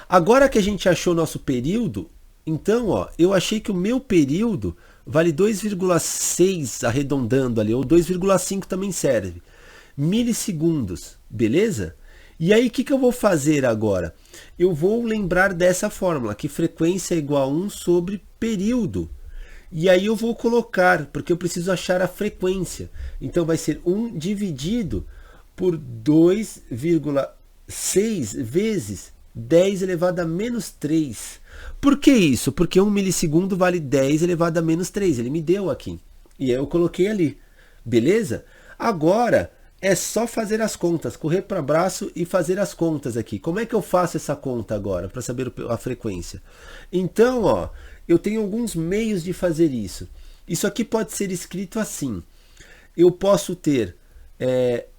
Agora que a gente achou nosso período, então, ó, eu achei que o meu período vale 2,6 arredondando ali. Ou 2,5 também serve. Milissegundos, beleza? E aí, o que eu vou fazer agora? Eu vou lembrar dessa fórmula, que frequência é igual a 1 sobre período. E aí eu vou colocar, porque eu preciso achar a frequência. Então vai ser 1 dividido por 2,6 vezes 10 elevado a menos 3. Por que isso? Porque 1 milissegundo vale 10 elevado a menos 3. Ele me deu aqui. E aí eu coloquei ali. Beleza? Agora é só fazer as contas, correr para o braço e fazer as contas aqui. Como é que eu faço essa conta agora, para saber a frequência? Então, ó, eu tenho alguns meios de fazer isso. Isso aqui pode ser escrito assim. Eu posso ter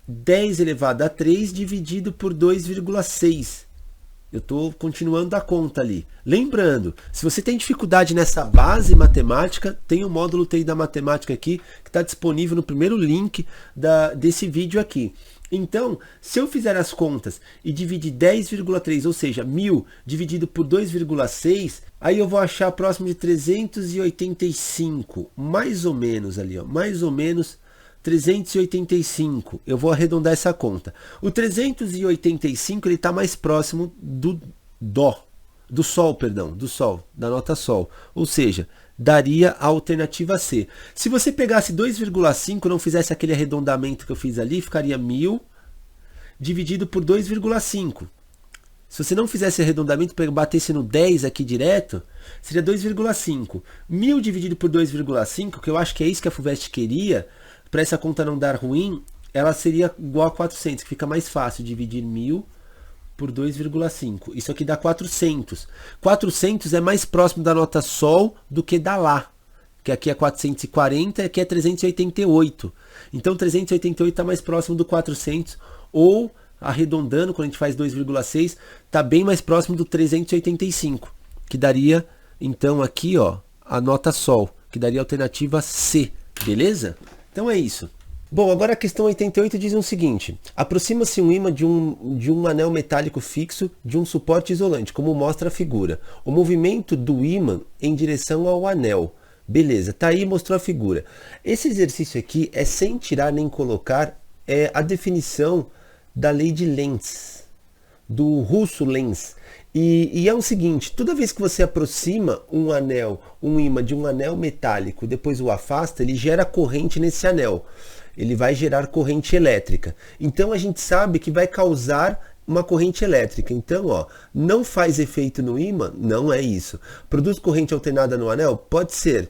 10 elevado a 3 dividido por 2,6. Eu estou continuando a conta ali. Lembrando, se você tem dificuldade nessa base matemática, tem o módulo TI da matemática aqui, que está disponível no primeiro link desse vídeo aqui. Então, se eu fizer as contas e dividir 10,3, ou seja, 1000 dividido por 2,6, aí eu vou achar próximo de 385, mais ou menos ali, ó, mais ou menos 385, eu vou arredondar essa conta. O 385 ele está mais próximo do Sol, da nota Sol. Ou seja, daria a alternativa C. Se você pegasse 2,5 e não fizesse aquele arredondamento que eu fiz ali, ficaria 1000 dividido por 2,5. Se você não fizesse arredondamento, batesse no 10 aqui direto, seria 2,5. 1000 dividido por 2,5, que eu acho que é isso que a FUVEST queria, para essa conta não dar ruim, ela seria igual a 400, que fica mais fácil dividir 1000 por 2,5. Isso aqui dá 400. 400 é mais próximo da nota Sol do que da Lá, que aqui é 440 e aqui é 388. Então 388 está mais próximo do 400, ou arredondando, quando a gente faz 2,6, está bem mais próximo do 385, que daria então aqui, ó, a nota Sol, que daria a alternativa C, beleza? Então é isso. Bom, agora a questão 88 diz o seguinte: aproxima-se um ímã de um anel metálico fixo de um suporte isolante, como mostra a figura. O movimento do ímã em direção ao anel. Beleza, tá aí, mostrou a figura. Esse exercício aqui é sem tirar nem colocar a definição da lei de Lenz, do russo Lenz. E é o seguinte: toda vez que você aproxima um ímã de um anel metálico, depois o afasta, ele gera corrente nesse anel. Ele vai gerar corrente elétrica. Então a gente sabe que vai causar uma corrente elétrica. Então, ó, não faz efeito no ímã? Não é isso. Produz corrente alternada no anel? Pode ser.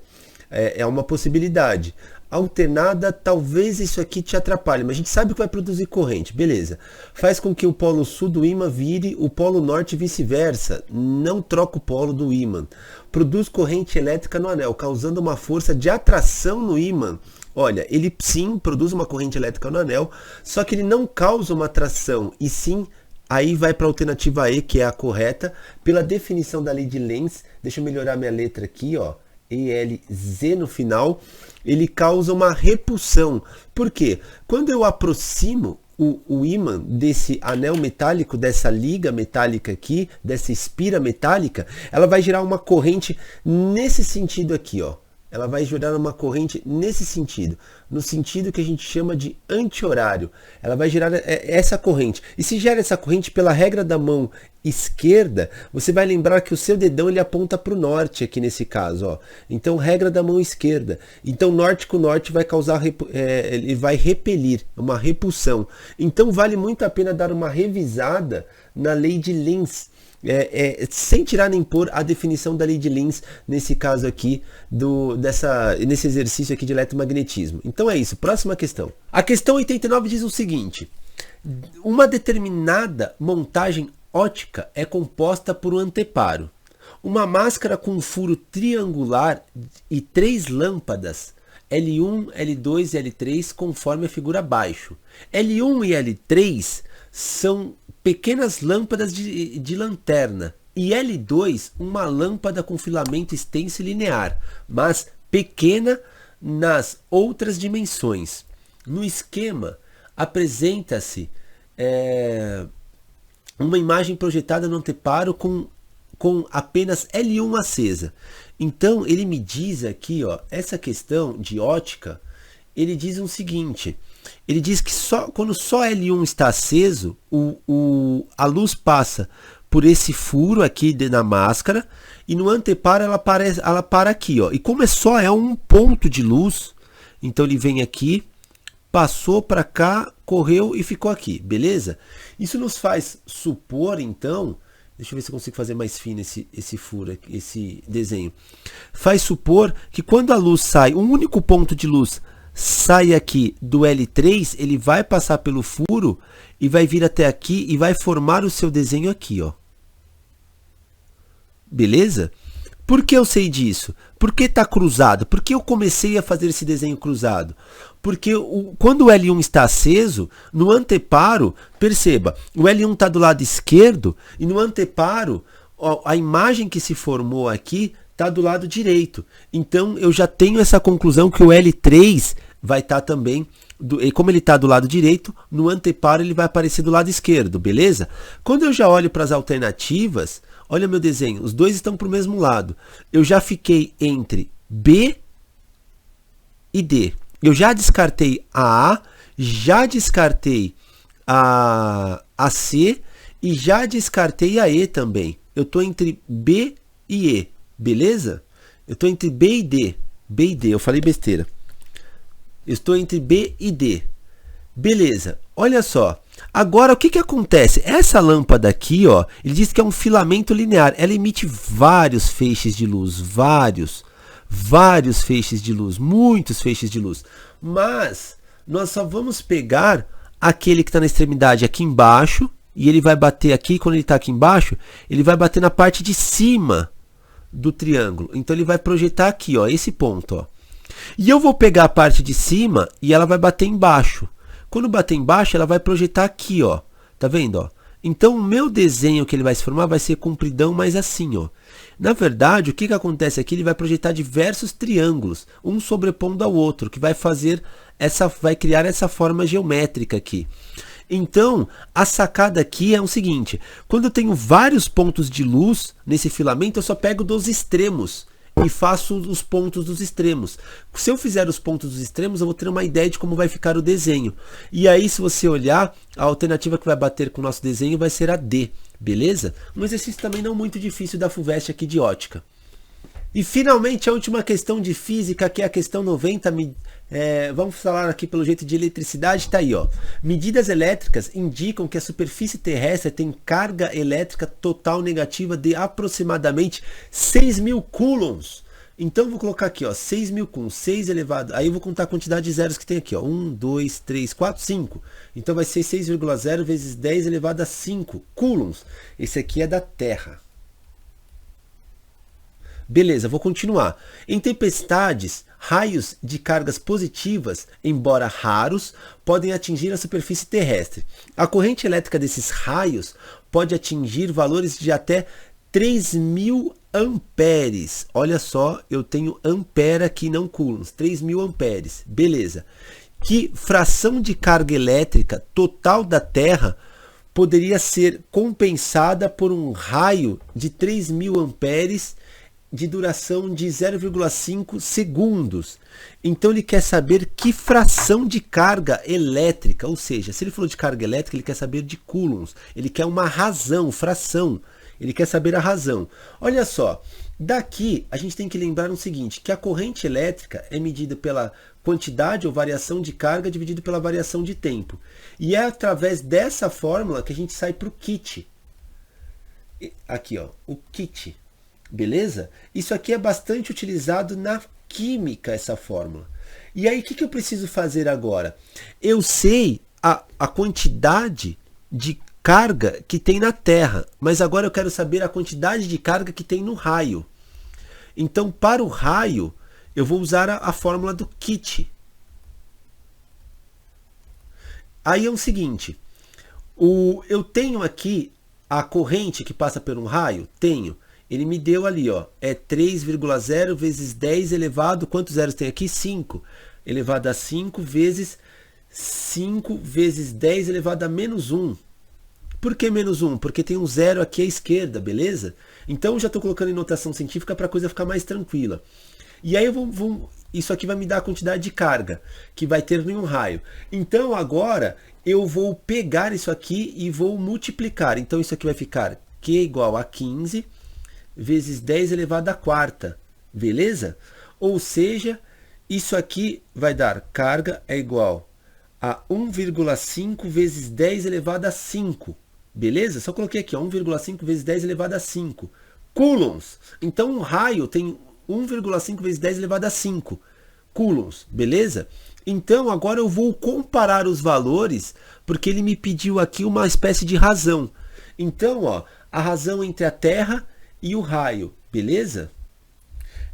É uma possibilidade. Alternada, talvez isso aqui te atrapalhe, mas a gente sabe que vai produzir corrente, beleza. Faz com que o polo sul do ímã vire o polo norte e vice-versa. Não troca o polo do ímã. Produz corrente elétrica no anel, causando uma força de atração no ímã. Olha, ele sim produz uma corrente elétrica no anel, só que ele não causa uma atração, e sim, aí vai para a alternativa E, que é a correta, pela definição da lei de Lenz. Deixa eu melhorar minha letra aqui, ó. ELZ no final, ele causa uma repulsão. Por quê? Quando eu aproximo o ímã desse anel metálico, dessa liga metálica aqui, dessa espira metálica, ela vai gerar uma corrente nesse sentido aqui, ó. Ela vai gerar uma corrente nesse sentido, no sentido que a gente chama de anti-horário. Ela vai gerar essa corrente. E se gera essa corrente pela regra da mão esquerda, você vai lembrar que o seu dedão ele aponta para o norte aqui nesse caso, ó. Então, regra da mão esquerda. Então, norte com norte vai causar, ele vai repelir, uma repulsão. Então, vale muito a pena dar uma revisada na lei de Lenz. Sem tirar nem pôr a definição da lei de Lenz nesse caso aqui, nesse exercício aqui de eletromagnetismo. Então é isso, próxima questão. A questão 89 diz o seguinte: uma determinada montagem ótica é composta por um anteparo, uma máscara com um furo triangular e 3 lâmpadas, L1, L2 e L3, conforme a figura abaixo. L1 e L3 são pequenas lâmpadas de lanterna, e L2 uma lâmpada com filamento extenso e linear, mas pequena nas outras dimensões. No esquema apresenta-se uma imagem projetada no anteparo com apenas L1 acesa. Então ele me diz aqui, ó, essa questão de ótica, ele diz o seguinte: ele diz que quando só L1 está aceso, a luz passa por esse furo aqui na máscara, e no anteparo ela para aqui, ó. E como é um ponto de luz, então ele vem aqui, passou para cá, correu e ficou aqui, beleza? Isso nos faz supor, então, deixa eu ver se eu consigo fazer mais fino esse furo aqui, esse desenho. Faz supor que quando a luz sai, um único ponto de luz sai aqui do L3, ele vai passar pelo furo e vai vir até aqui e vai formar o seu desenho aqui, ó. Beleza? Por que eu sei disso? Porque está cruzado? Porque eu comecei a fazer esse desenho cruzado? Porque quando o L1 está aceso, no anteparo, perceba, o L1 está do lado esquerdo e no anteparo, ó, a imagem que se formou aqui está do lado direito. Então eu já tenho essa conclusão que o L3 vai estar também, como ele está do lado direito, no anteparo ele vai aparecer do lado esquerdo, beleza? Quando eu já olho para as alternativas, olha meu desenho, os dois estão para o mesmo lado. Eu já fiquei entre B e D. Eu já descartei a A, já descartei a C e já descartei a E também. Eu estou entre B e E, beleza? Eu estou entre B e D. B e D, eu falei besteira. Eu estou entre B e D. Beleza, olha só. Agora, o que acontece? Essa lâmpada aqui, ó, ele diz que é um filamento linear. Ela emite vários feixes de luz, vários feixes de luz, muitos feixes de luz. Mas nós só vamos pegar aquele que está na extremidade aqui embaixo, e ele vai bater aqui, quando ele está aqui embaixo, ele vai bater na parte de cima do triângulo. Então ele vai projetar aqui, ó, esse ponto, ó. E eu vou pegar a parte de cima e ela vai bater embaixo. Quando bater embaixo, ela vai projetar aqui, ó. Tá vendo, ó? Então o meu desenho que ele vai se formar vai ser compridão, mas assim, ó. Na verdade, o que acontece aqui? Ele vai projetar diversos triângulos, um sobrepondo ao outro, que vai vai criar essa forma geométrica aqui. Então, a sacada aqui é o seguinte: quando eu tenho vários pontos de luz nesse filamento, eu só pego dos extremos e faço os pontos dos extremos. Se eu fizer os pontos dos extremos, eu vou ter uma ideia de como vai ficar o desenho. E aí, se você olhar, a alternativa que vai bater com o nosso desenho vai ser a D, beleza? Um exercício também não muito difícil da FUVEST aqui de ótica. E finalmente a última questão de física, que é a questão 90, vamos falar aqui pelo jeito de eletricidade, tá aí, ó. Medidas elétricas indicam que a superfície terrestre tem carga elétrica total negativa de aproximadamente 6.000 coulombs. Então vou colocar aqui, ó, 6.000 com 6 elevado, aí eu vou contar a quantidade de zeros que tem aqui, ó, 1, 2, 3, 4, 5. Então vai ser 6,0 vezes 10 elevado a 5 coulombs. Esse aqui é da Terra. Beleza, vou continuar. Em tempestades, raios de cargas positivas, embora raros, podem atingir a superfície terrestre. A corrente elétrica desses raios pode atingir valores de até 3.000 amperes. Olha só, eu tenho ampere aqui, não coulombs. 3.000 amperes. Beleza. Que fração de carga elétrica total da Terra poderia ser compensada por um raio de 3.000 amperes de duração de 0,5 segundos. Então ele quer saber que fração de carga elétrica, ou seja, se ele falou de carga elétrica, ele quer saber de coulombs. Ele quer uma razão, fração. Ele quer saber a razão. Olha só, daqui a gente tem que lembrar o seguinte, que a corrente elétrica é medida pela quantidade ou variação de carga dividido pela variação de tempo. E é através dessa fórmula que a gente sai para o kit. Aqui, ó, o kit. Beleza? Isso aqui é bastante utilizado na química, essa fórmula. E aí, o que eu preciso fazer agora? Eu sei a quantidade de carga que tem na Terra, mas agora eu quero saber a quantidade de carga que tem no raio. Então, para o raio, eu vou usar a fórmula do kit. Aí é o seguinte, eu tenho aqui a corrente que passa por um raio? Tenho. Ele me deu ali, ó, é 3,0 vezes 10 elevado, quantos zeros tem aqui? 5. Elevado a 5 vezes 5 vezes 10 elevado a menos 1. Por que menos 1? Porque tem um zero aqui à esquerda, beleza? Então eu já estou colocando em notação científica para a coisa ficar mais tranquila. E aí isso aqui vai me dar a quantidade de carga que vai ter em um raio. Então agora eu vou pegar isso aqui e vou multiplicar. Então isso aqui vai ficar Q igual a 15 vezes 10 elevado à quarta, beleza? Ou seja, isso aqui vai dar carga é igual a 1,5 vezes 10 elevado a 5, beleza? Só coloquei aqui, 1,5 vezes 10 elevado a 5 coulombs. Então um raio tem 1,5 vezes 10 elevado a 5 coulombs, beleza? Então agora eu vou comparar os valores, porque ele me pediu aqui uma espécie de razão. Então, ó, a razão entre a Terra e o raio, beleza?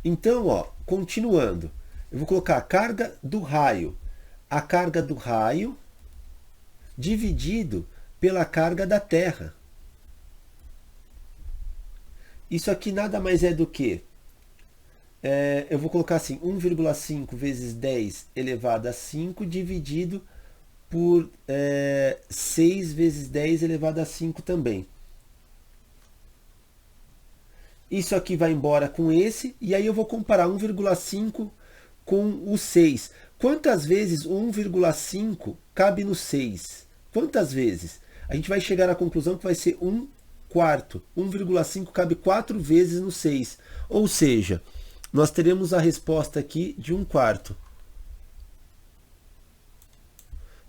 Então, ó, continuando, eu vou colocar a carga do raio. A carga do raio dividido pela carga da Terra. Isso aqui nada mais é do que, eu vou colocar assim, 1,5 vezes 10 elevado a 5 dividido por 6 vezes 10 elevado a 5 também. Isso aqui vai embora com esse, e aí eu vou comparar 1,5 com o 6. Quantas vezes 1,5 cabe no 6? Quantas vezes? A gente vai chegar à conclusão que vai ser 1 quarto. 1,5 cabe 4 vezes no 6. Ou seja, nós teremos a resposta aqui de 1 quarto,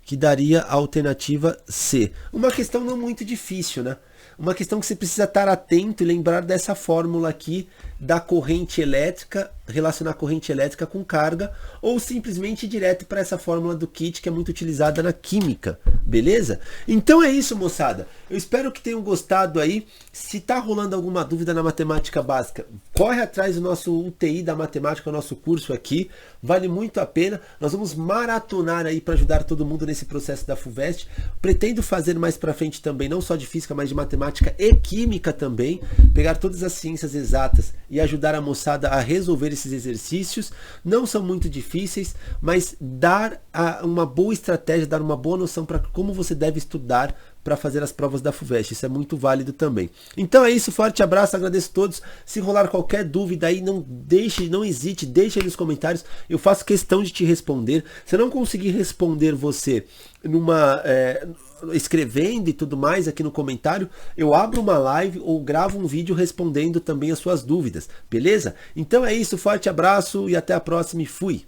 que daria a alternativa C. Uma questão não muito difícil, né? Uma questão que você precisa estar atento e lembrar dessa fórmula aqui da corrente elétrica, relacionar corrente elétrica com carga, ou simplesmente ir direto para essa fórmula do kit que é muito utilizada na química, beleza? Então é isso, moçada. Eu espero que tenham gostado aí. Se está rolando alguma dúvida na matemática básica, corre atrás do nosso UTI da matemática, o nosso curso aqui. Vale muito a pena. Nós vamos maratonar aí para ajudar todo mundo nesse processo da FUVEST. Pretendo fazer mais para frente também, não só de física, mas de matemática e química também. Pegar todas as ciências exatas e ajudar a moçada a resolver esses exercícios. Não são muito difíceis, mas dar uma boa estratégia, dar uma boa noção para como você deve estudar para fazer as provas da FUVEST. Isso é muito válido também. Então é isso, forte abraço, agradeço a todos. Se rolar qualquer dúvida aí, não hesite, deixe aí nos comentários. Eu faço questão de te responder. Se eu não conseguir responder você escrevendo e tudo mais aqui no comentário, eu abro uma live ou gravo um vídeo respondendo também as suas dúvidas, beleza? Então é isso, forte abraço e até a próxima e fui!